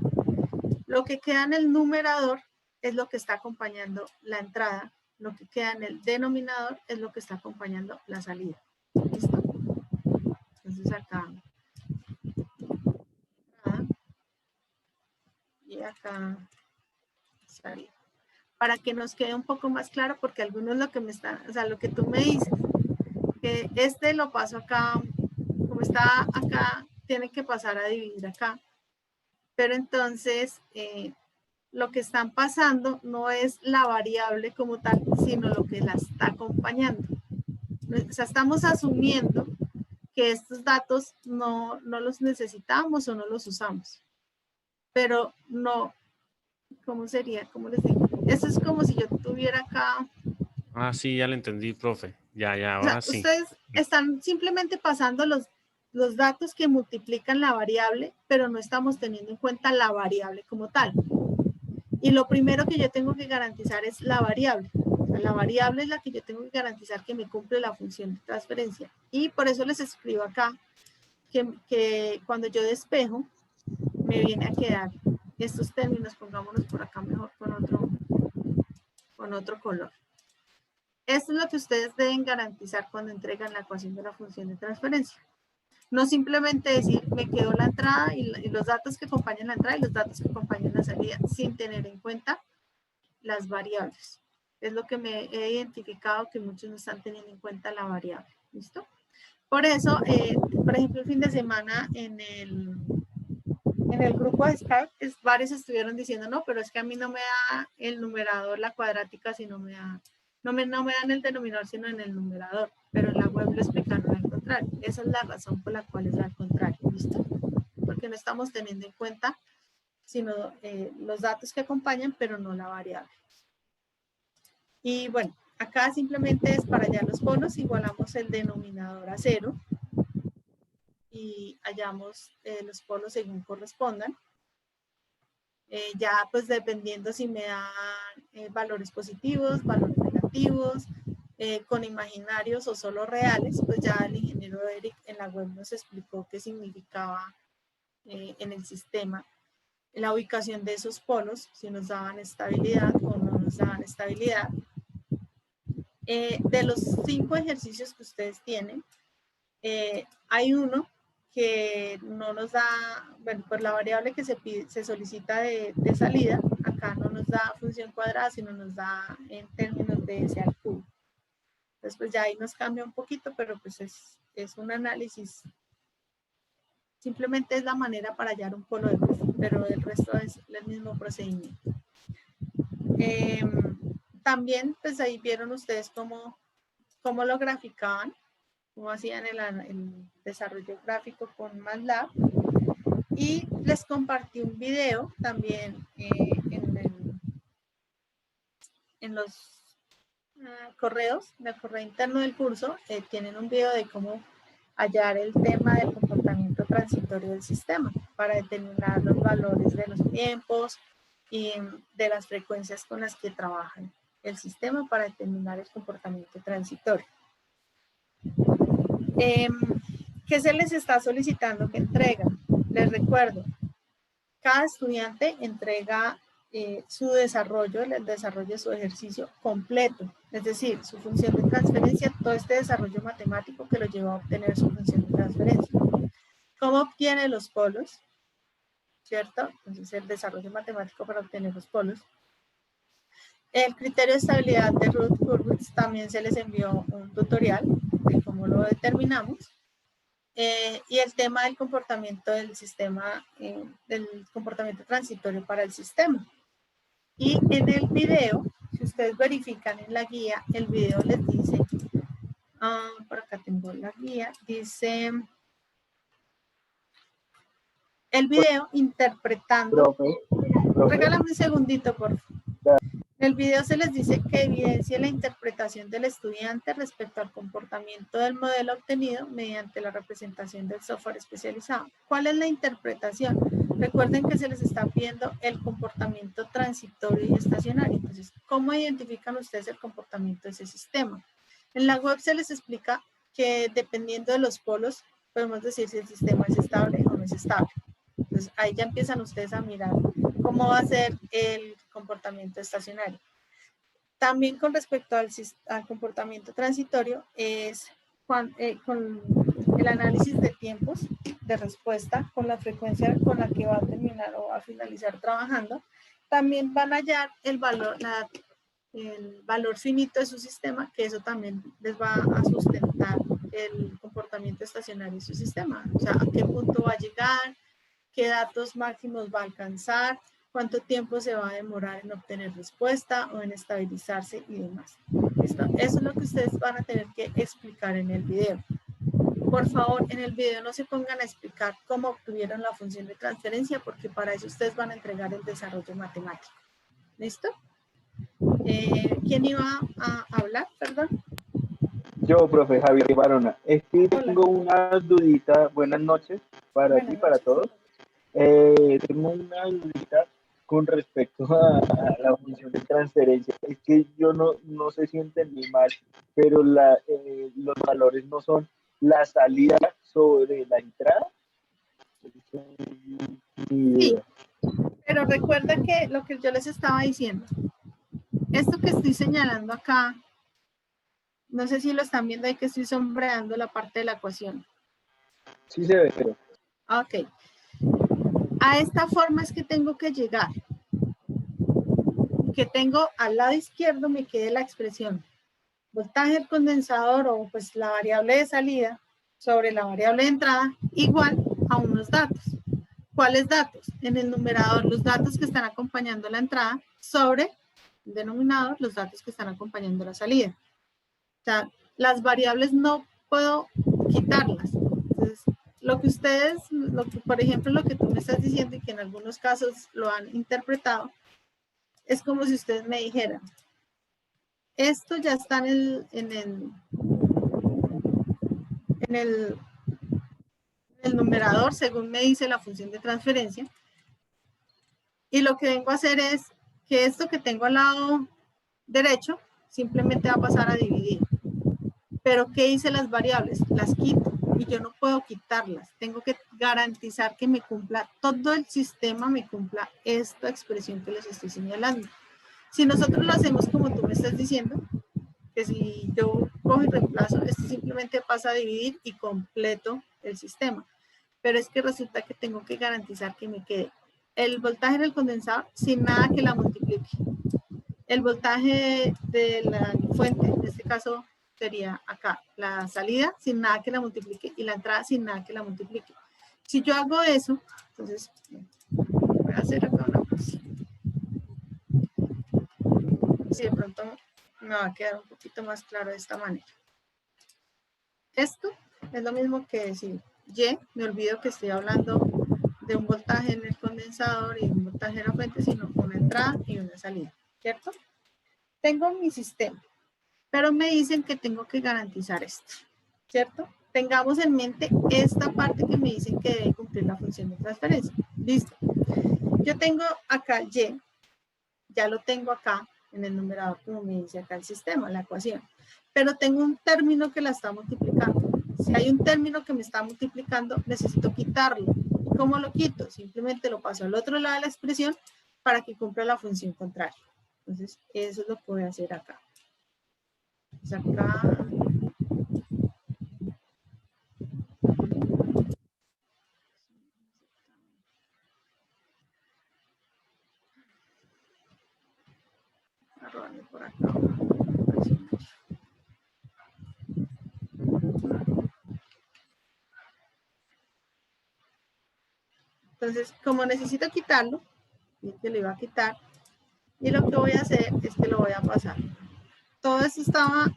Lo que queda en el numerador es lo que está acompañando la entrada. Lo que queda en el denominador es lo que está acompañando la salida. ¿Listo? Entonces acá. Y acá. Salida. Para que nos quede un poco más claro, porque algunos lo que me están, o sea, lo que tú me dices, que este lo paso acá, como está acá, tiene que pasar a dividir acá. Pero entonces, lo que están pasando no es la variable como tal, sino lo que la está acompañando. O sea, estamos asumiendo que estos datos no los necesitamos o no los usamos. Pero no, ¿cómo sería? ¿Cómo les digo? Eso es como si yo tuviera acá. Ah, sí, ya le entendí, profe, ya, O sea, ahora sí. ustedes están simplemente pasando los datos que multiplican la variable, pero no estamos teniendo en cuenta la variable como tal. Y lo primero que yo tengo que garantizar es la variable. O sea, la variable es la que yo tengo que garantizar que me cumple la función de transferencia. Y por eso les escribo acá que cuando yo despejo, me viene a quedar estos términos, pongámonos por acá mejor con otro color. Esto es lo que ustedes deben garantizar cuando entregan la ecuación de la función de transferencia. No simplemente decir, me quedó la entrada y los datos que acompañan la entrada y los datos que acompañan la salida, sin tener en cuenta las variables. Es lo que me he identificado que muchos no están teniendo en cuenta la variable. ¿Listo? Por eso, por ejemplo, el fin de semana en el grupo de Skype, varios estuvieron diciendo, no, pero es que a mí no me da el numerador, la cuadrática, sino me da, no me dan el denominador, sino en el numerador. Pero en la web lo explicaron al contrario. Esa es la razón por la cual es al contrario. ¿Listo? Porque no estamos teniendo en cuenta sino los datos que acompañan, pero no la variable. Y bueno, acá simplemente es para hallar los polos, igualamos el denominador a 0 y hallamos los polos según correspondan. Ya pues dependiendo si me dan valores positivos, valores negativos, con imaginarios o solo reales, pues ya el ingeniero Eric en la web nos explicó qué significaba en el sistema la ubicación de esos polos, si nos daban estabilidad o no nos daban estabilidad. De los 5 ejercicios que ustedes tienen, hay uno que no nos da, bueno, por la variable que se solicita de salida, acá no nos da función cuadrada, sino nos da en términos de S al cubo. Entonces, pues ya ahí nos cambia un poquito, pero pues es un análisis. Simplemente es la manera para hallar un polo de luz, pero el resto es el mismo procedimiento. También, pues ahí vieron ustedes cómo lo graficaban, cómo hacían el desarrollo gráfico con MATLAB. Y les compartí un video también en los correos, en el correo interno del curso, tienen un video de cómo hallar el tema del comportamiento transitorio del sistema para determinar los valores de los tiempos y de las frecuencias con las que trabaja el sistema para determinar el comportamiento transitorio. ¿Qué se les está solicitando que entreguen? Les recuerdo, cada estudiante entrega su desarrollo, el desarrollo de su ejercicio completo, es decir, su función de transferencia, todo este desarrollo matemático que lo lleva a obtener su función de transferencia. ¿Cómo obtiene los polos? ¿Cierto? Entonces, el desarrollo matemático para obtener los polos. El criterio de estabilidad de Rutherford también se les envió un tutorial de cómo lo determinamos. Y el tema del comportamiento del sistema, del comportamiento transitorio para el sistema. Y en el video, si ustedes verifican en la guía, el video les dice, por acá tengo la guía, dice, el video interpretando, regálame un segundito por favor. En el video se les dice que evidencia la interpretación del estudiante respecto al comportamiento del modelo obtenido mediante la representación del software especializado. ¿Cuál es la interpretación? Recuerden que se les está pidiendo el comportamiento transitorio y estacionario. Entonces, ¿cómo identifican ustedes el comportamiento de ese sistema? En la web se les explica que dependiendo de los polos, podemos decir si el sistema es estable o no es estable. Entonces, ahí ya empiezan ustedes a mirar cómo va a ser el comportamiento estacionario. También con respecto al comportamiento transitorio es con el análisis de tiempos de respuesta, con la frecuencia con la que va a terminar o va a finalizar trabajando. También van a hallar el valor finito de su sistema, que eso también les va a sustentar el comportamiento estacionario de su sistema. O sea, a qué punto va a llegar, qué datos máximos va a alcanzar, cuánto tiempo se va a demorar en obtener respuesta o en estabilizarse y demás. ¿Listo? Eso es lo que ustedes van a tener que explicar en el video. Por favor, en el video no se pongan a explicar cómo obtuvieron la función de transferencia, porque para eso ustedes van a entregar el desarrollo matemático. ¿Listo? ¿Quién iba a hablar? Perdón. Yo, profe Javier Barona. Es que tengo una dudita. Buenas noches para ti, para todos. Tengo una dudita con respecto a la función de transferencia. Es que yo no sé si entendí mal, pero los valores no son la salida sobre la entrada. Sí, pero recuerda que lo que yo les estaba diciendo, esto que estoy señalando acá, no sé si lo están viendo ahí que estoy sombreando la parte de la ecuación. Sí se ve, pero... Ok. A esta forma es que tengo que llegar. Que tengo al lado izquierdo me quede la expresión voltaje del condensador o pues la variable de salida sobre la variable de entrada igual a unos datos. ¿Cuáles datos? En el numerador los datos que están acompañando la entrada sobre el denominador los datos que están acompañando la salida. O sea, las variables no puedo quitarlas. Entonces, lo que ustedes, por ejemplo, lo que tú me estás diciendo y que en algunos casos lo han interpretado, es como si ustedes me dijeran, esto ya está en el numerador, según me dice la función de transferencia, y lo que vengo a hacer es que esto que tengo al lado derecho, simplemente va a pasar a dividir. Pero ¿qué hice las variables? Las quito y yo no puedo quitarlas. Tengo que garantizar que me cumpla, todo el sistema me cumpla esta expresión que les estoy señalando. Si nosotros lo hacemos como tú me estás diciendo, que si yo cojo y reemplazo, esto simplemente pasa a dividir y completo el sistema. Pero es que resulta que tengo que garantizar que me quede el voltaje del condensador sin nada que la multiplique. El voltaje de la fuente, en este caso sería acá, la salida sin nada que la multiplique y la entrada sin nada que la multiplique. Si yo hago eso, entonces voy a hacer acá una cosa. Si de pronto me va a quedar un poquito más claro de esta manera. Esto es lo mismo que decir Y, me olvido que estoy hablando de un voltaje en el condensador y un voltaje en la fuente, sino una entrada y una salida, ¿cierto? Tengo mi sistema. pero me dicen que tengo que garantizar esto, ¿cierto? Tengamos en mente esta parte que me dicen que debe cumplir la función de transferencia. Listo. Yo tengo acá Y, ya lo tengo acá en el numerador, como me dice acá el sistema, la ecuación. Pero tengo un término que la está multiplicando. Si hay un término que me está multiplicando, necesito quitarlo. ¿Y cómo lo quito? Simplemente lo paso al otro lado de la expresión para que cumpla la función contraria. Entonces, eso es lo que voy a hacer acá. Pues acá... por acá. Entonces, como necesito quitarlo, que lo iba a quitar, y lo que voy a hacer es que lo voy a pasar. Todo esto estaba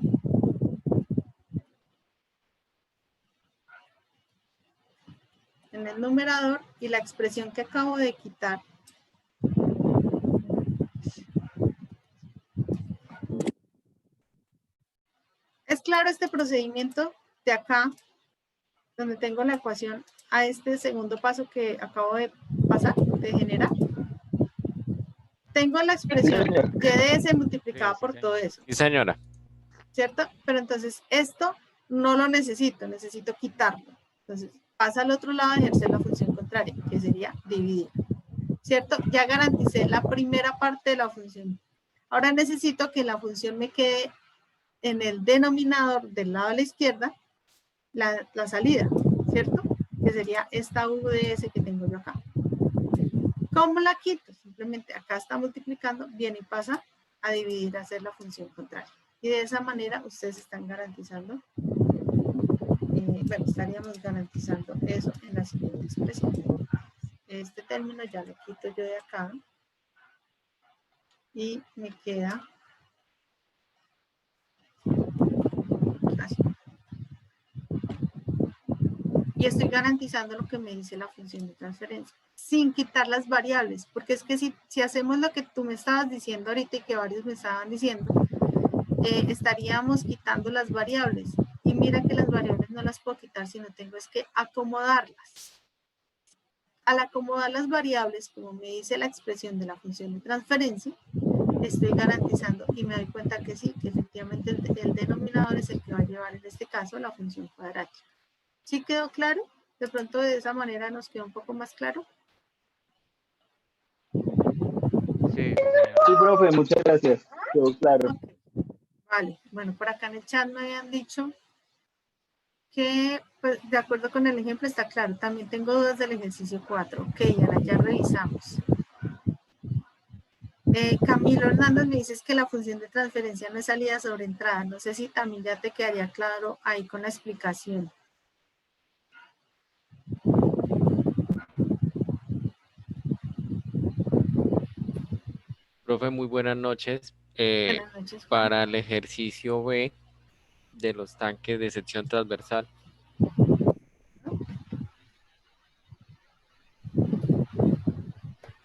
en el numerador y la expresión que acabo de quitar es claro este procedimiento de acá, donde tengo la ecuación, a este segundo paso que acabo de pasar, de generar. Tengo la expresión y de S multiplicada por todo eso. Sí, señora. ¿Cierto? Pero entonces esto no lo necesito, necesito quitarlo. Entonces pasa al otro lado a ejercer la función contraria, que sería dividir. ¿Cierto? Ya garanticé la primera parte de la función. Ahora necesito que la función me quede en el denominador del lado de la izquierda, la salida, ¿cierto? Que sería esta U de S que tengo yo acá. ¿Cómo la quito? Simplemente acá está multiplicando, viene y pasa a dividir, a hacer la función contraria. Y de esa manera ustedes están garantizando, bueno, estaríamos garantizando eso en la siguiente expresión. Este término ya lo quito yo de acá y me queda así. Y estoy garantizando lo que me dice la función de transferencia, sin quitar las variables, porque es que si hacemos lo que tú me estabas diciendo ahorita y que varios me estaban diciendo, estaríamos quitando las variables. Y mira que las variables no las puedo quitar, sino tengo es que acomodarlas. Al acomodar las variables, como me dice la expresión de la función de transferencia, estoy garantizando y me doy cuenta que sí, que efectivamente el denominador es el que va a llevar en este caso la función cuadrática. ¿Sí quedó claro? De pronto de esa manera nos quedó un poco más claro. Sí, Sí, profe, muchas gracias. Quedó claro. Okay. Vale, bueno, por acá en el chat me habían dicho que, pues, de acuerdo con el ejemplo, está claro. También tengo dudas del ejercicio 4. Ok, Ana, ya revisamos. Camilo Hernández me dices que la función de transferencia no es salida sobre entrada. No sé si también ya te quedaría claro ahí con la explicación. profe, muy buenas noches. Buenas noches, Juan. Para el ejercicio B de los tanques de sección transversal.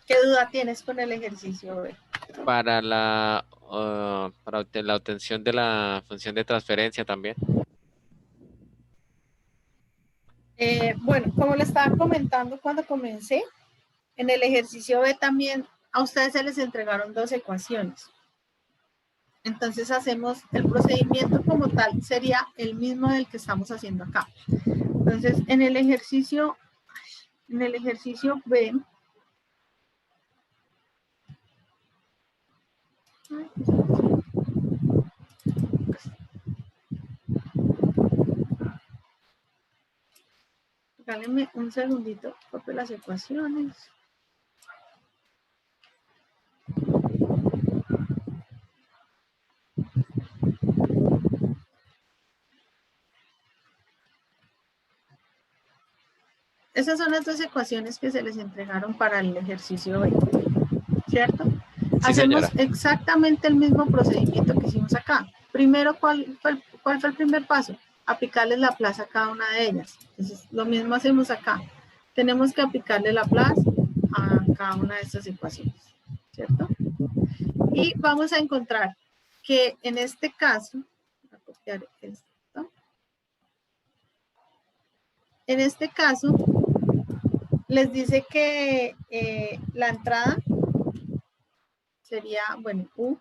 ¿Qué duda tienes con el ejercicio B? Para la obtención de la función de transferencia también. Bueno, como le estaba comentando cuando comencé, en el ejercicio B también a ustedes se les entregaron dos ecuaciones. Entonces hacemos el procedimiento como tal, sería el mismo del que estamos haciendo acá. Entonces en el ejercicio B, regálenme un segundito, copio las ecuaciones. Esas son las dos ecuaciones que se les entregaron para el ejercicio B, ¿cierto? Sí, Hacemos señora. exactamente el mismo procedimiento que hicimos acá. Primero, ¿cuál fue el primer paso? Aplicarles la plaza a cada una de ellas. Entonces, lo mismo hacemos acá. Tenemos que aplicarle la plaza a cada una de estas ecuaciones, ¿cierto? Y vamos a encontrar que en este caso, copiar esto. En este caso, les dice que la entrada sería, bueno, U.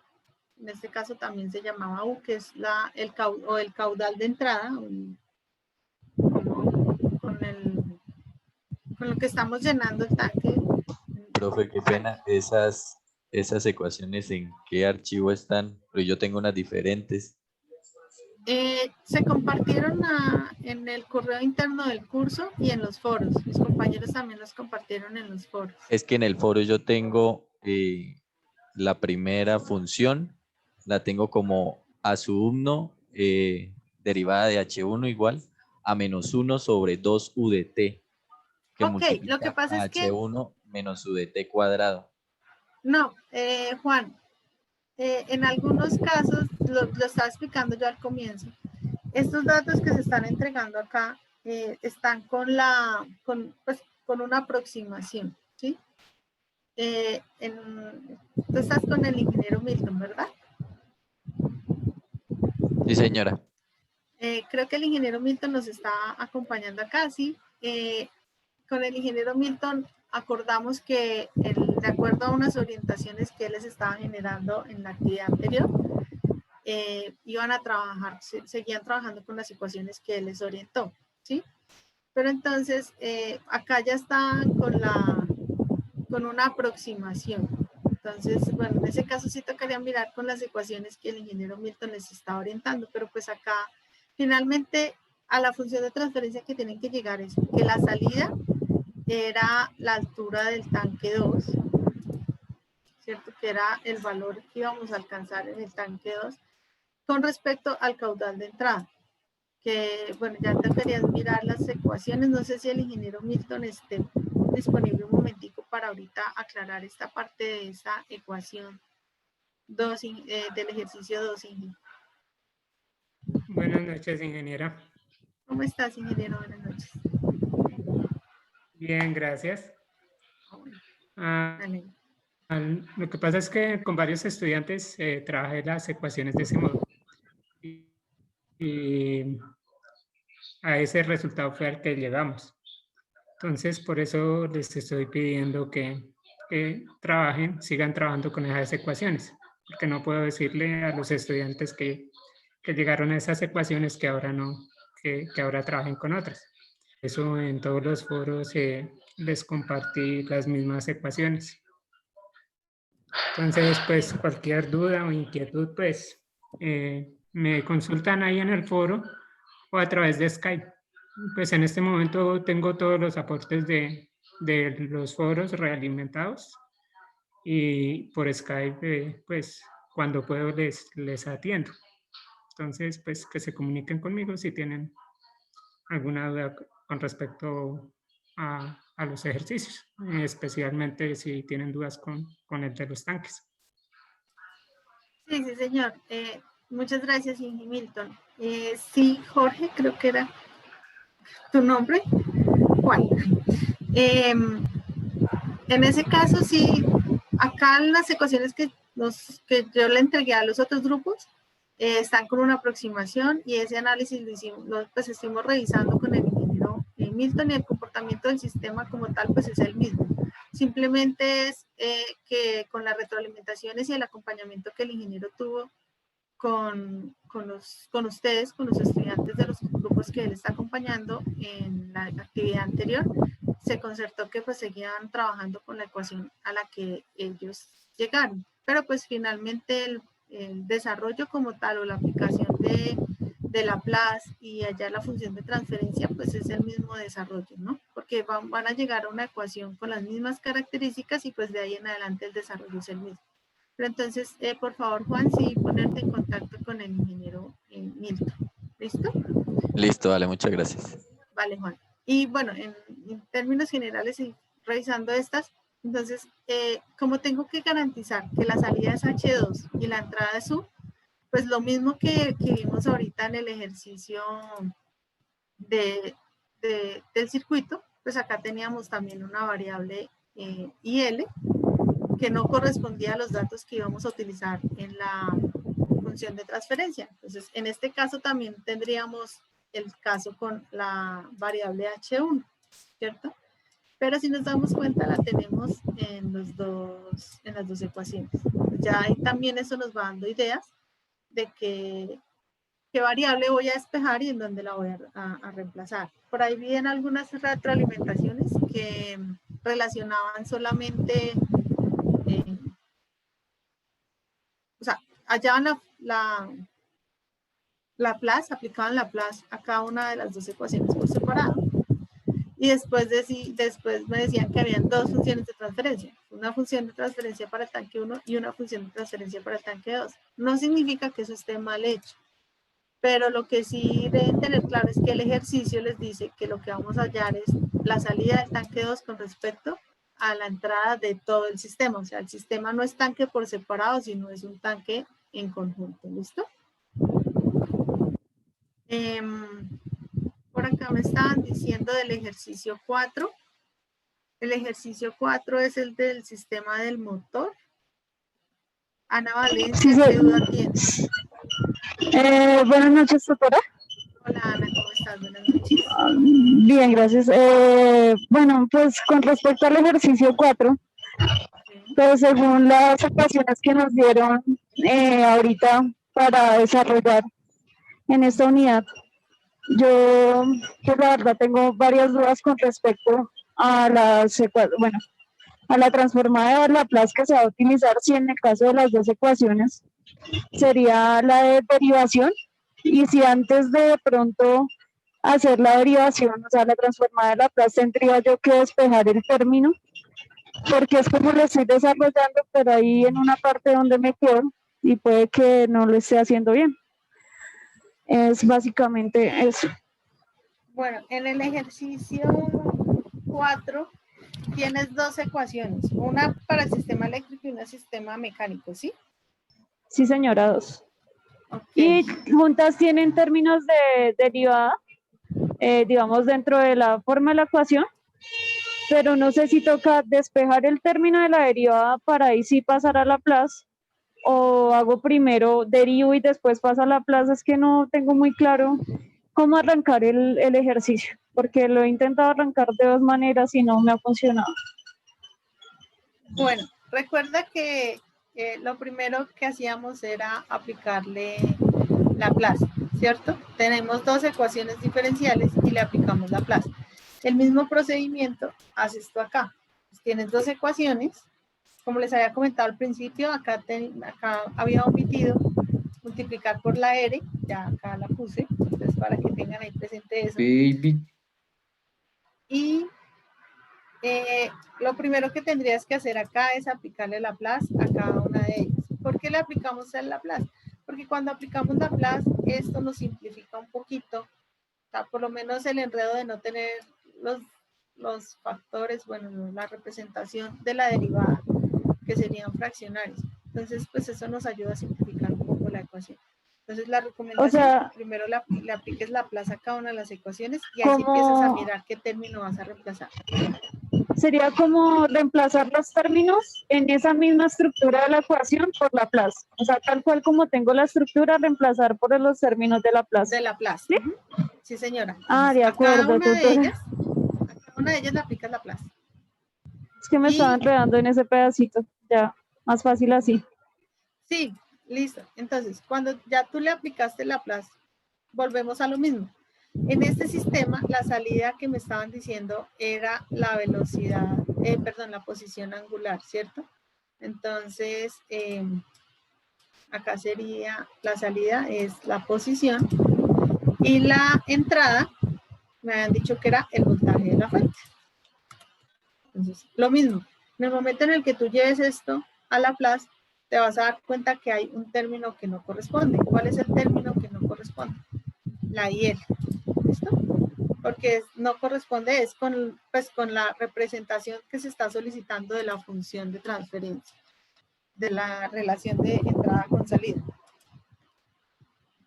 En este caso también se llamaba U, que es el caudal de entrada, con lo que estamos llenando el tanque. Profe, qué pena, esas ecuaciones en qué archivo están, porque yo tengo unas diferentes. Se compartieron en el correo interno del curso y en los foros. Mis compañeros también los compartieron en los foros. Es que en el foro yo tengo la primera función, la tengo como a sub 1 derivada de H1 igual a menos 1 sobre 2 UDT. Que Ok, lo que pasa es que... H1 menos UDT cuadrado. No, Juan, en algunos casos, lo estaba explicando yo al comienzo, estos datos que se están entregando acá están con una aproximación, ¿sí? Tú estás con el ingeniero Milton, ¿verdad? Sí, señora. Creo que el ingeniero Milton nos está acompañando acá, ¿sí? Con el ingeniero Milton acordamos que de acuerdo a unas orientaciones que él les estaba generando en la actividad anterior, iban a trabajar, seguían trabajando con las ecuaciones que él les orientó, ¿sí? Pero entonces, acá ya están con una aproximación. Entonces, bueno, en ese caso sí tocaría mirar con las ecuaciones que el ingeniero Milton les está orientando, pero pues acá, finalmente, a la función de transferencia que tienen que llegar es que la salida era la altura del tanque 2, ¿cierto? Que era el valor que íbamos a alcanzar en el tanque 2 con respecto al caudal de entrada. Que, bueno, ya deberías mirar las ecuaciones. No sé si el ingeniero Milton esté disponible un momentico para ahorita aclarar esta parte de esa ecuación 2, del ejercicio 2. Buenas noches, ingeniera. ¿Cómo estás, ingeniero? Buenas noches. Bien, gracias. Dale. Lo que pasa es que con varios estudiantes trabajé las ecuaciones de ese modo. Y a ese resultado fue al que llegamos. Entonces, por eso les estoy pidiendo que trabajen, sigan trabajando con esas ecuaciones, porque no puedo decirle a los estudiantes que llegaron a esas ecuaciones que ahora no, que ahora trabajen con otras. Eso en todos los foros les compartí las mismas ecuaciones. Entonces, pues cualquier duda o inquietud, pues me consultan ahí en el foro o a través de Skype. Pues en este momento tengo todos los aportes de los foros realimentados y por Skype, pues cuando puedo les atiendo. Entonces, pues que se comuniquen conmigo si tienen alguna duda con respecto a los ejercicios, especialmente si tienen dudas con el de los tanques. Sí, sí, señor. Muchas gracias, Ingi Milton. Sí, Jorge, creo que era tu nombre. Juan. En ese caso, sí, acá las ecuaciones que yo le entregué a los otros grupos están con una aproximación y ese análisis pues estuvimos revisando con el ingeniero Milton y el comportamiento del sistema como tal pues es el mismo. Simplemente es que con las retroalimentaciones y el acompañamiento que el ingeniero tuvo con ustedes, con los estudiantes de los grupos que él está acompañando en la actividad anterior, se concertó que pues seguían trabajando con la ecuación a la que ellos llegaron. Pero pues finalmente el desarrollo como tal o la aplicación de Laplace y allá la función de transferencia pues es el mismo desarrollo, ¿no? Porque van a llegar a una ecuación con las mismas características y pues de ahí en adelante el desarrollo es el mismo. Pero entonces, por favor, Juan, sí, ponerte en contacto con el ingeniero Milton. ¿Listo? Listo, vale, muchas gracias. Vale, Juan. Y bueno, en términos generales, y revisando estas, entonces, como tengo que garantizar que la salida es H2 y la entrada es U, pues lo mismo que vimos ahorita en el ejercicio del circuito, pues acá teníamos también una variable IL, que no correspondía a los datos que íbamos a utilizar en función de transferencia. Entonces, en este caso también tendríamos el caso con la variable H1, ¿cierto? Pero si nos damos cuenta, la tenemos en las dos ecuaciones. Ya ahí también eso nos va dando ideas de qué variable voy a despejar y en dónde la voy a reemplazar. Por ahí vienen algunas retroalimentaciones que relacionaban solamente, o sea, hallaban la plus, aplicaban la plus a cada una de las dos ecuaciones por separado. Y después me decían que habían dos funciones de transferencia. Una función de transferencia para el tanque 1 y una función de transferencia para el tanque 2. No significa que eso esté mal hecho. Pero lo que sí deben tener claro es que el ejercicio les dice que lo que vamos a hallar es la salida del tanque 2 con respecto a la entrada de todo el sistema. O sea, el sistema no es tanque por separado, sino es un tanque en conjunto. ¿Listo? Por acá me estaban diciendo del ejercicio 4. El ejercicio 4 es el del sistema del motor. Ana Valencia, ¿qué duda tienes? Buenas noches, tutora. Hola Ana, ¿cómo estás? Buenas noches. Bien, gracias. Bueno, pues con respecto al ejercicio 4, pues según las ecuaciones que nos dieron ahorita para desarrollar en esta unidad, yo pues la verdad tengo varias dudas con respecto a a la transformada de Laplace que se va a utilizar si en el caso de las dos ecuaciones sería la de derivación, y si antes de pronto hacer la derivación, o sea, la transformada de Laplace, tendría yo que despejar el término, porque es como lo estoy desarrollando, pero ahí en una parte donde me quedo y puede que no lo esté haciendo bien. Es básicamente eso. Bueno, en el ejercicio 4 tienes dos ecuaciones, una para el sistema eléctrico y una sistema mecánico, ¿sí? Sí, señora, dos. Okay. Y juntas tienen términos de derivada, digamos, dentro de la forma de la ecuación, pero no sé si toca despejar el término de la derivada para ahí sí pasar a Laplace, o hago primero derivo y después paso a Laplace. Es que no tengo muy claro cómo arrancar el ejercicio, porque lo he intentado arrancar de dos maneras y no me ha funcionado. Bueno, recuerda que lo primero que hacíamos era aplicarle Laplace, ¿cierto? Tenemos dos ecuaciones diferenciales y le aplicamos Laplace. El mismo procedimiento haces tú acá. Tienes dos ecuaciones. Como les había comentado al principio, acá había omitido multiplicar por la R, ya acá la puse, entonces para que tengan ahí presente eso. Baby. Y lo primero que tendrías que hacer acá es aplicarle Laplace a cada una de ellas. ¿Por qué le aplicamos el Laplace? Porque cuando aplicamos Laplace, esto nos simplifica un poquito, o sea, por lo menos el enredo de no tener los factores, bueno, la representación de la derivada, que serían fraccionarios. Entonces, pues eso nos ayuda a simplificar un poco la ecuación. Entonces, la recomendación es que primero le apliques Laplace a cada una de las ecuaciones y así empiezas a mirar qué término vas a reemplazar. Sería como reemplazar los términos en esa misma estructura de la ecuación por Laplace. O sea, tal cual como tengo la estructura, reemplazar por los términos de Laplace. De Laplace. ¿Sí? Sí, señora. Entonces, Ah, de acuerdo. A cada una de ellas le aplicas Laplace. Es que me estaba enredando en ese pedacito. Ya, más fácil así. Sí, listo. Entonces, cuando ya tú le aplicaste Laplace, volvemos a lo mismo. En este sistema, la salida que me estaban diciendo era la velocidad, la posición angular, ¿cierto? Entonces, acá sería, la salida es la posición y la entrada, me habían dicho que era el voltaje de la fuente. Entonces, lo mismo, en el momento en el que tú lleves esto a Laplace, te vas a dar cuenta que hay un término que no corresponde. ¿Cuál es el término que no corresponde? La IL. ¿Listo? Porque no corresponde, es con la representación que se está solicitando de la función de transferencia, de la relación de entrada con salida.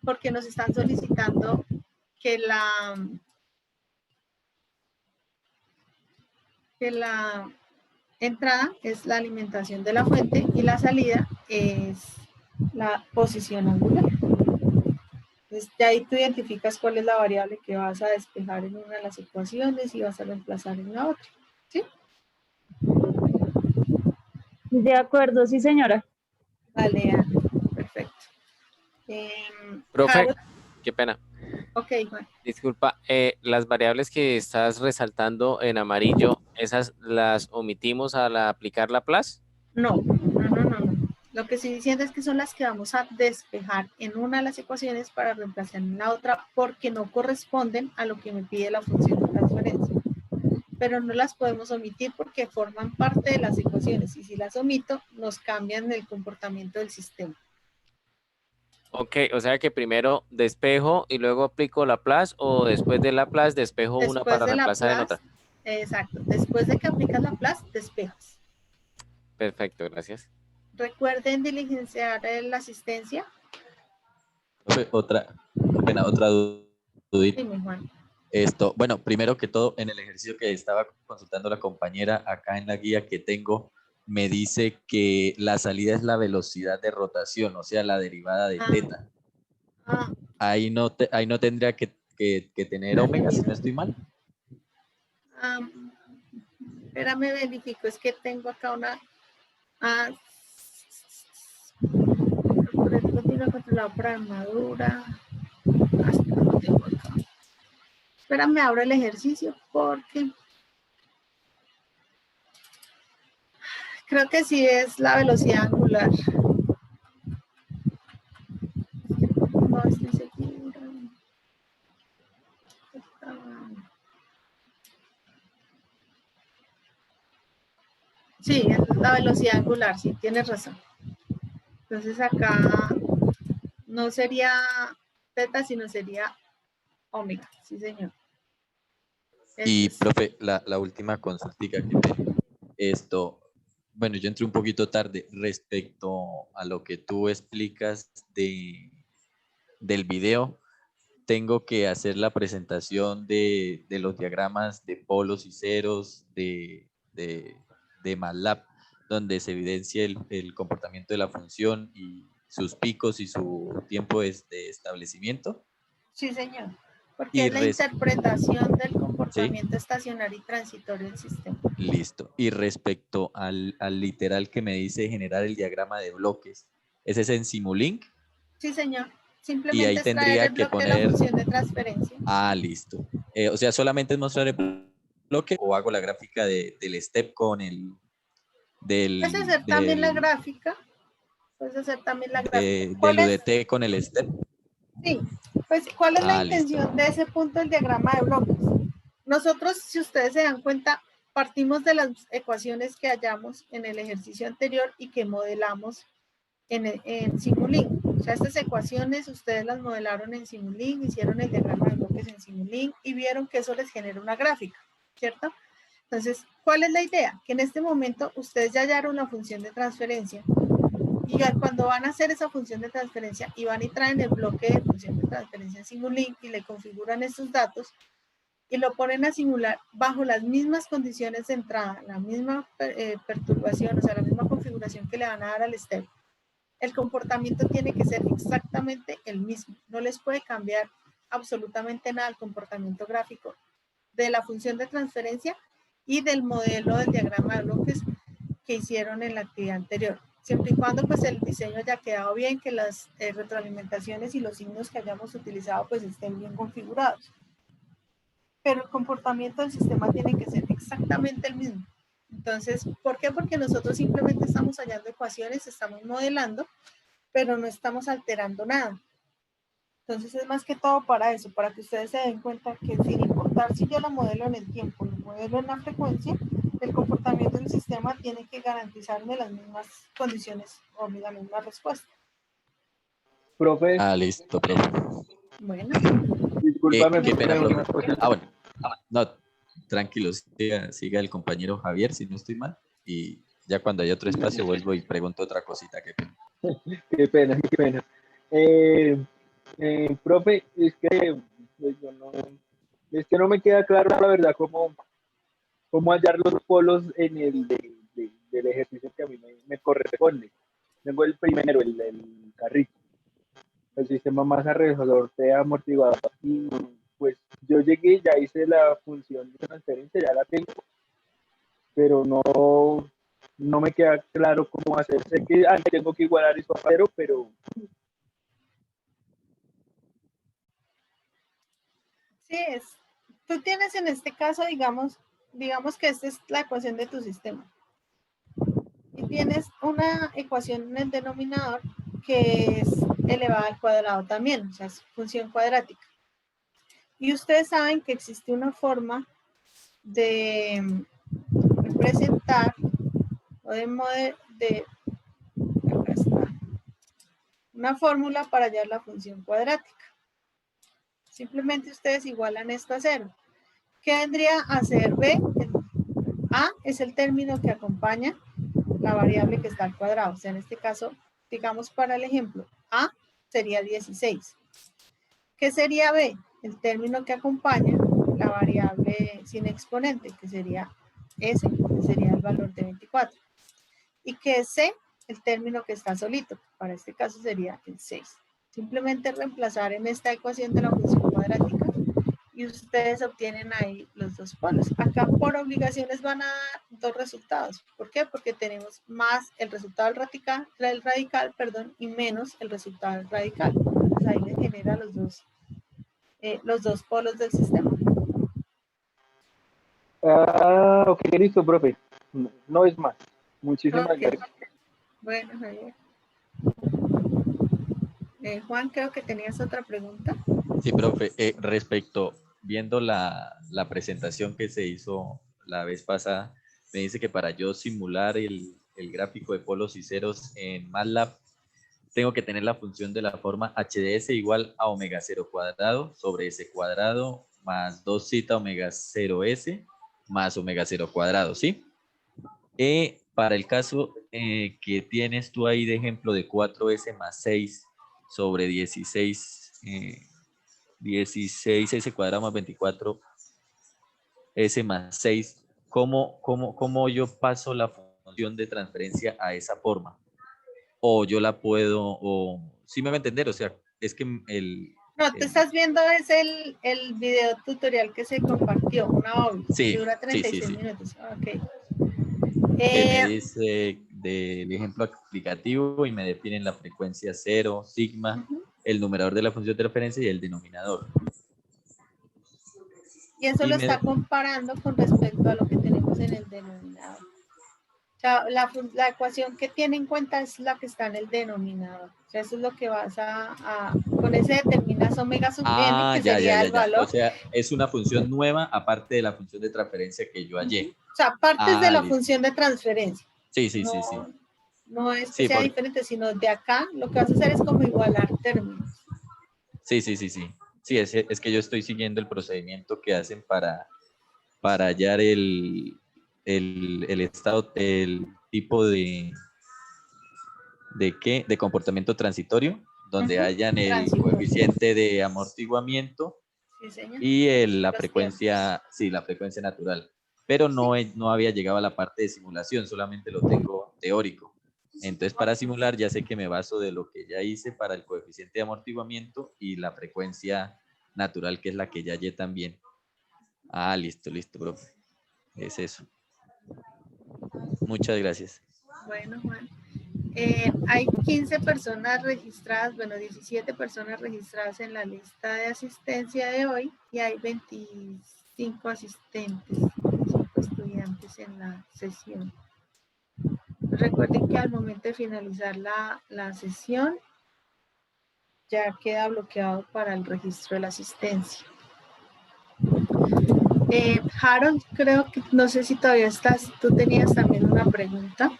Porque nos están solicitando que la entrada es la alimentación de la fuente y la salida es la posición angular. Entonces, ya ahí tú identificas cuál es la variable que vas a despejar en una de las ecuaciones y vas a reemplazar en la otra. ¿Sí? De acuerdo, sí, señora. Vale, Ana. Perfecto. Profe, Harold, qué pena. ok, Juan. Disculpa, las variables que estás resaltando en amarillo, ¿esas las omitimos al aplicar la plus? No. Lo que estoy diciendo es que son las que vamos a despejar en una de las ecuaciones para reemplazar en la otra porque no corresponden a lo que me pide la función de transferencia. Pero no las podemos omitir porque forman parte de las ecuaciones y si las omito nos cambian el comportamiento del sistema. Ok, o sea que primero despejo y luego aplico la plus, o después de la plus despejo una Después para de la reemplazar en plus, otra. exacto, después de que aplicas la plus, despejas. Perfecto, gracias. Recuerden diligenciar la asistencia. Profe, otra dudita. Dime, Juan. Bueno, primero que todo, en el ejercicio que estaba consultando la compañera, acá en la guía que tengo, me dice que la salida es la velocidad de rotación, o sea, la derivada de teta. Ahí no tendría que tener omega, si no estoy mal. Espérame, verifico, es que tengo acá una... Continúa controlado por armadura. Espérame, abro el ejercicio porque... Creo que sí es la velocidad angular. No estoy segura. Sí, es la velocidad angular, sí, tienes razón. Entonces acá no sería teta, sino sería omega, sí señor. Y profe, la última consultica que tengo. Bueno, yo entré un poquito tarde respecto a lo que tú explicas del video. Tengo que hacer la presentación de los diagramas de polos y ceros de MATLAB, donde se evidencia el comportamiento de la función y sus picos y su tiempo de establecimiento. Sí, señor, porque es la interpretación del comportamiento estacionario y transitorio del sistema. Listo. Y respecto al literal que me dice generar el diagrama de bloques, ¿ese es en Simulink? Sí, señor. Y ahí Simplemente tendría el que bloque de la poner... función de transferencia. Ah, listo. O sea, ¿solamente es mostrar el bloque o hago la gráfica del step con el... Puedes hacer también la gráfica. Puedes hacer también la gráfica. Del UDT con el step. Sí. Pues, ¿cuál es la intención de ese punto del diagrama de bloques? Nosotros, si ustedes se dan cuenta, partimos de las ecuaciones que hallamos en el ejercicio anterior y que modelamos en Simulink. O sea, estas ecuaciones ustedes las modelaron en Simulink, hicieron el diagrama de bloques en Simulink y vieron que eso les genera una gráfica, ¿cierto? Entonces, ¿cuál es la idea? Que en este momento ustedes ya hallaron la función de transferencia y cuando van a hacer esa función de transferencia y van y traen el bloque de función de transferencia en Simulink y le configuran estos datos y lo ponen a simular bajo las mismas condiciones de entrada, la misma perturbación, o sea, la misma configuración que le van a dar al step, el comportamiento tiene que ser exactamente el mismo. No les puede cambiar absolutamente nada el comportamiento gráfico de la función de transferencia y del modelo del diagrama de bloques que hicieron en la actividad anterior. Siempre y cuando pues el diseño haya quedado bien, que las retroalimentaciones y los signos que hayamos utilizado pues estén bien configurados. Pero el comportamiento del sistema tiene que ser exactamente el mismo. Entonces, ¿por qué? Porque nosotros simplemente estamos hallando ecuaciones, estamos modelando, pero no estamos alterando nada. Entonces es más que todo para eso, para que ustedes se den cuenta que sin importar si yo lo modelo en el tiempo, lo modelo en la frecuencia, el comportamiento del sistema tiene que garantizarme las mismas condiciones o la misma respuesta. Profe. Ah, listo, profe. Bueno. Discúlpame. Qué pena, profe. Bueno. No, tranquilo, siga el compañero Javier, si no estoy mal. Y ya cuando haya otro espacio vuelvo y pregunto otra cosita. Qué pena. Qué pena. Profe, es que no me queda claro la verdad cómo hallar los polos en el del ejercicio que a mí me corresponde. tengo el primero, el carrito, el sistema masa resorte amortiguador. Y pues yo llegué, ya hice la función de transferencia, ya la tengo, pero no me queda claro cómo hacer. Sé que tengo que igualar eso a cero, pero Sí, tú tienes en este caso, digamos que esta es la ecuación de tu sistema. Y tienes una ecuación en el denominador que es elevada al cuadrado también, o sea, es función cuadrática. Y ustedes saben que existe una forma de representar o acá está, una fórmula para hallar la función cuadrática. Simplemente ustedes igualan esto a cero. ¿Qué vendría a ser b? A es el término que acompaña la variable que está al cuadrado. O sea, en este caso, digamos para el ejemplo, A sería 16. ¿Qué sería B? El término que acompaña la variable sin exponente, que sería S, que sería el valor de 24. ¿Y qué es C? El término que está solito. Para este caso sería el 6. Simplemente reemplazar en esta ecuación de la función cuadrática y ustedes obtienen ahí los dos polos. Acá por obligaciones van a dar dos resultados. ¿Por qué? Porque tenemos más el resultado del radical, y menos el resultado del radical. Entonces ahí le genera los dos polos del sistema. ok, listo, profe. No es más. Muchísimas Ok. gracias. Bueno, Javier. Juan, creo que tenías otra pregunta. Sí, profe. Viendo la presentación que se hizo la vez pasada, me dice que para yo simular el gráfico de polos y ceros en MATLAB, tengo que tener la función de la forma HDS igual a omega 0 cuadrado sobre S cuadrado más 2 zeta omega 0S más omega 0 cuadrado, ¿sí? Para el caso que tienes tú ahí de ejemplo de 4S más 6 sobre 16S cuadrado más 24S más 6, ¿cómo yo paso la función de transferencia a esa forma? O yo la puedo, o sí me va a entender, o sea, es que No, te estás viendo es el video tutorial que se compartió, una OBI, sí, que dura 36 sí. minutos. Ok. Que me dice del ejemplo aplicativo y me definen la frecuencia 0, sigma, el numerador de la función de referencia y el denominador. Y eso lo está comparando con respecto a lo que tenemos en el denominador. O sea, la ecuación que tiene en cuenta es la que está en el denominador. O sea, eso es lo que vas con ese determinas omega sub n, que sería el valor. O sea, es una función nueva aparte de la función de transferencia que yo hallé. O sea, partes de la listo. función de transferencia. Sí. No es que sea diferente, sino de acá lo que vas a hacer es como igualar términos. Sí. Sí, es que yo estoy siguiendo el procedimiento que hacen para hallar el estado, el tipo de comportamiento transitorio, donde hayan el coeficiente de amortiguamiento y la frecuencia, la frecuencia natural. Pero no había llegado a la parte de simulación, solamente lo tengo teórico. Entonces, para simular ya sé que me baso de lo que ya hice para el coeficiente de amortiguamiento y la frecuencia natural, que es la que ya hallé también. Listo, profe. Es eso. Muchas gracias. Bueno, Juan. Hay 15 personas registradas, 17 personas registradas en la lista de asistencia de hoy y hay 25 asistentes, 25 estudiantes en la sesión. Recuerden que al momento de finalizar la sesión ya queda bloqueado para el registro de la asistencia. Harold, creo que no sé si todavía estás, tú tenías también una pregunta.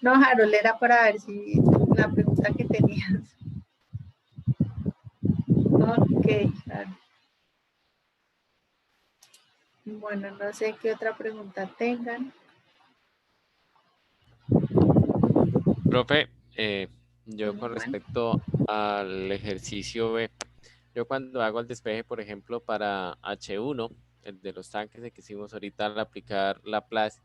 No, Harold, era para ver si la pregunta que tenías. Ok, claro. Bueno, no sé qué otra pregunta tengan. Profe, yo con respecto al ejercicio B, yo cuando hago el despeje, por ejemplo, para H1, el de los tanques, el que hicimos ahorita al aplicar Laplace,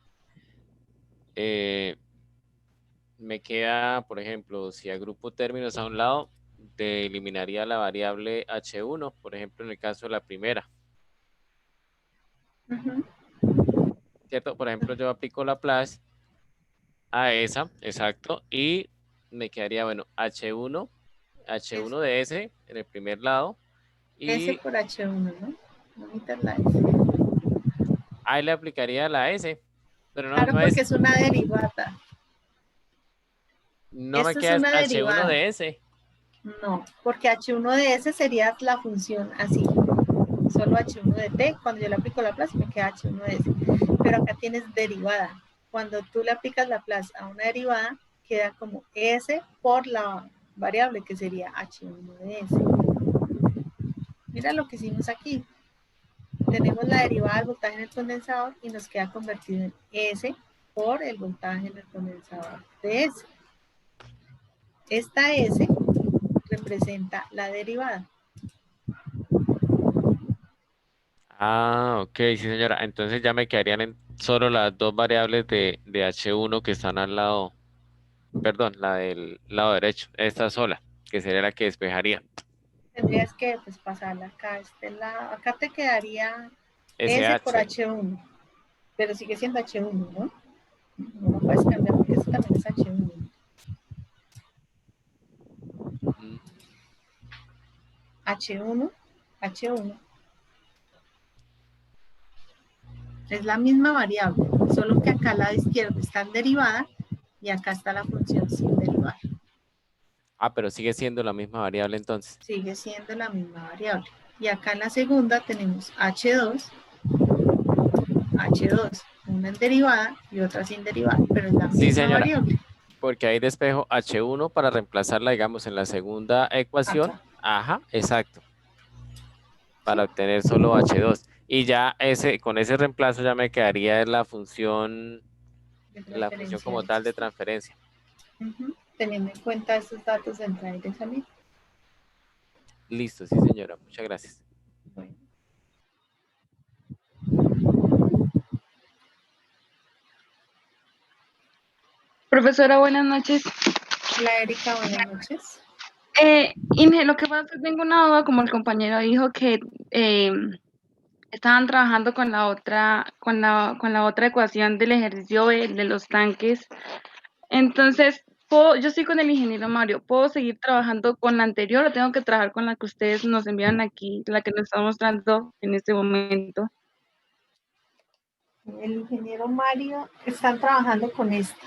me queda, por ejemplo, si agrupo términos a un lado, te eliminaría la variable H1, por ejemplo, en el caso de la primera. ¿Cierto? Por ejemplo, yo aplico Laplace a esa, exacto, y me quedaría, bueno, H1 de S en el primer lado. Y S por H1, ¿no? No necesitas la S. ahí le aplicaría la S. Pero no, Claro, no porque es, es una derivada. no me Esto es queda una H1 derivada. de S. No, porque H1 de S sería la función así. Solo H1 de T. Cuando yo le aplico Laplace me queda H1 de S. Pero acá tienes derivada. Cuando tú le aplicas Laplace a una derivada, queda como S por la variable que sería H1 de S. Mira lo que hicimos aquí. Tenemos la derivada del voltaje en el condensador y nos queda convertido en S por el voltaje en el condensador de S. Esta S representa la derivada. Ah, ok, sí señora. Entonces ya me quedarían solo las dos variables de H1 que están al lado, perdón, la del lado derecho, esta sola, que sería la que despejaría. Tendrías que pues, pasarla acá a este lado. Acá te quedaría S por SH. H1, pero sigue siendo H1, ¿no? No lo puedes cambiar porque esto también es H1. H1, H1. Es la misma variable, solo que acá a la izquierda está en derivada y acá está la función sin derivar. Ah, pero sigue siendo la misma variable entonces. Sigue siendo la misma variable. Y acá en la segunda tenemos H2, una en derivada y otra sin derivada, pero es la misma Sí, señora, variable. porque ahí despejo H1 para reemplazarla, digamos, en la segunda ecuación. Acá. Ajá, exacto. Para obtener solo H2. Y ya con ese reemplazo ya me quedaría en la función como tal de transferencia. Teniendo en cuenta estos datos de entrada y de salida. Listo, sí señora, muchas gracias. Bueno. Profesora, buenas noches. Hola Erika, buenas noches. Inge, lo que pasa es que tengo una duda, como el compañero dijo que estaban trabajando con la otra ecuación del ejercicio de los tanques. Entonces, yo estoy con el ingeniero Mario, ¿puedo seguir trabajando con la anterior o tengo que trabajar con la que ustedes nos envían aquí, la que nos está mostrando en este momento? El ingeniero Mario están trabajando con esta.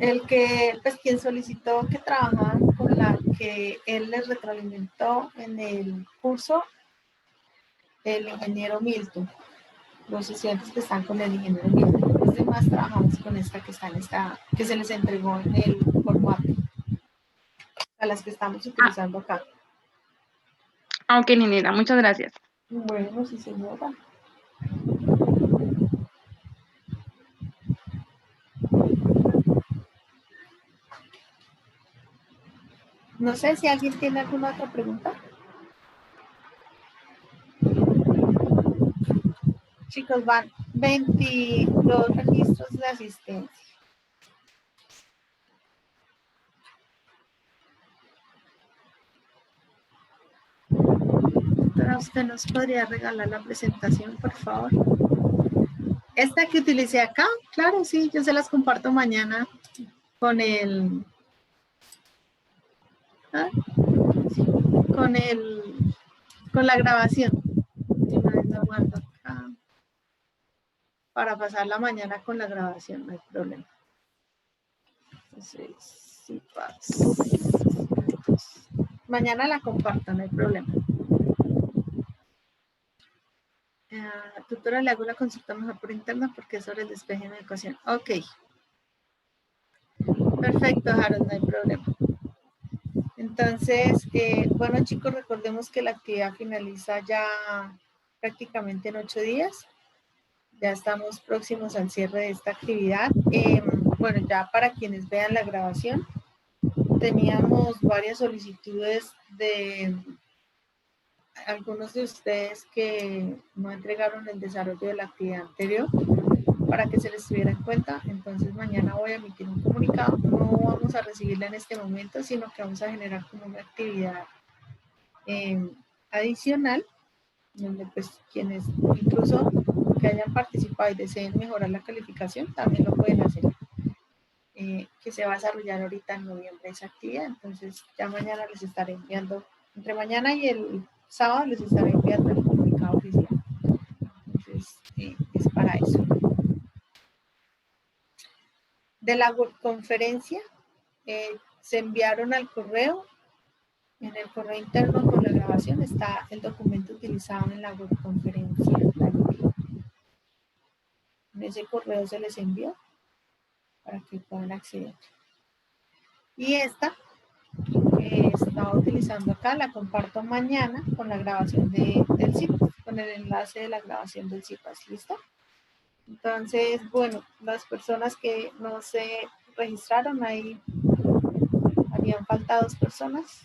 El que, pues quien solicitó que trabajaran con la que él les retroalimentó en el curso, el ingeniero Milton. Los estudiantes que están con el ingeniero Milton. Los demás trabajamos con esta que está en esta, que se les entregó en el formato. A las que estamos utilizando acá. Ok, ingeniera, muchas gracias. Bueno, sí señora. No sé si alguien tiene alguna otra pregunta. Chicos, van 22 registros de asistencia. Pero usted nos podría regalar la presentación, por favor. Esta que utilicé acá, claro, sí, yo se las comparto mañana con el... ¿ah? Con la grabación. La guardo acá para pasarla mañana con la grabación, no hay problema. Entonces, sí, mañana la comparto, no hay problema. Tutora, le hago la consulta mejor por interno porque es sobre el despeje de la ecuación. Ok. Perfecto, Harold, no hay problema. Entonces, bueno chicos, recordemos que la actividad finaliza ya prácticamente en 8 días. Ya estamos próximos al cierre de esta actividad. Bueno, ya para quienes vean la grabación, teníamos varias solicitudes de algunos de ustedes que no entregaron el desarrollo de la actividad anterior para que se les tuviera en cuenta. Entonces mañana voy a emitir un comunicado. No vamos a recibirla en este momento, sino que vamos a generar como una actividad adicional, donde pues quienes incluso que hayan participado y deseen mejorar la calificación, también lo pueden hacer. Que se va a desarrollar ahorita en noviembre esa actividad. Entonces ya mañana les estaré enviando, entre mañana y el sábado les estaré enviando el comunicado oficial. Entonces es para eso. De la conferencia se enviaron al correo. En el correo interno con la grabación está el documento utilizado en la webconferencia. En ese correo se les envió para que puedan acceder. Y esta que estaba utilizando acá la comparto mañana con la grabación del CIPAS, con el enlace de la grabación del CIPAS. ¿Listo? Entonces, bueno, las personas que no se registraron ahí, habían faltado 2 personas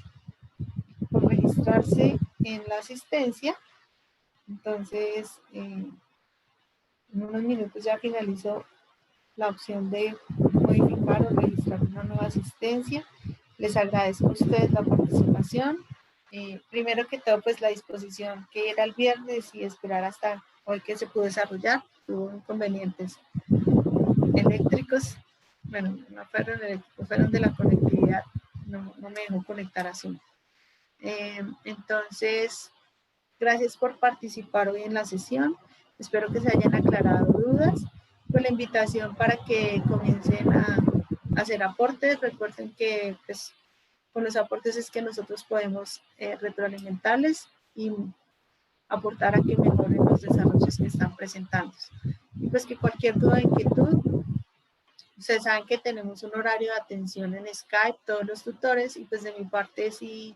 por registrarse en la asistencia. Entonces, en unos minutos ya finalizó la opción de modificar o registrar una nueva asistencia. Les agradezco a ustedes la participación. Primero que todo, pues la disposición que era el viernes y esperar hasta hoy que se pudo desarrollar. Tuvo inconvenientes eléctricos. Bueno, no fueron eléctricos, fueron de la conectividad. No me dejó conectar a Zoom. Entonces, gracias por participar hoy en la sesión. Espero que se hayan aclarado dudas. Con la invitación para que comiencen a hacer aportes. Recuerden que pues, con los aportes es que nosotros podemos retroalimentarles y aportar a que mejoren los desarrollos que están presentando. Y pues que cualquier duda o inquietud, ustedes saben que tenemos un horario de atención en Skype, todos los tutores, y pues de mi parte sí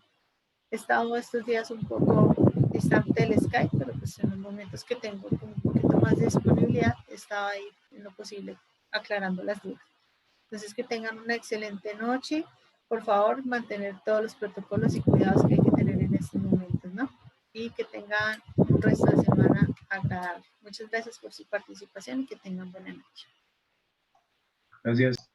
he estado estos días un poco distante del Skype, pero pues en los momentos que tengo un poquito más de disponibilidad, estaba ahí en lo posible aclarando las dudas. Entonces que tengan una excelente noche. Por favor, mantener todos los protocolos y cuidados que hay que tener en estos momentos, ¿no? Y que tengan un resto de semana agradable. Muchas gracias por su participación y que tengan buena noche. Gracias.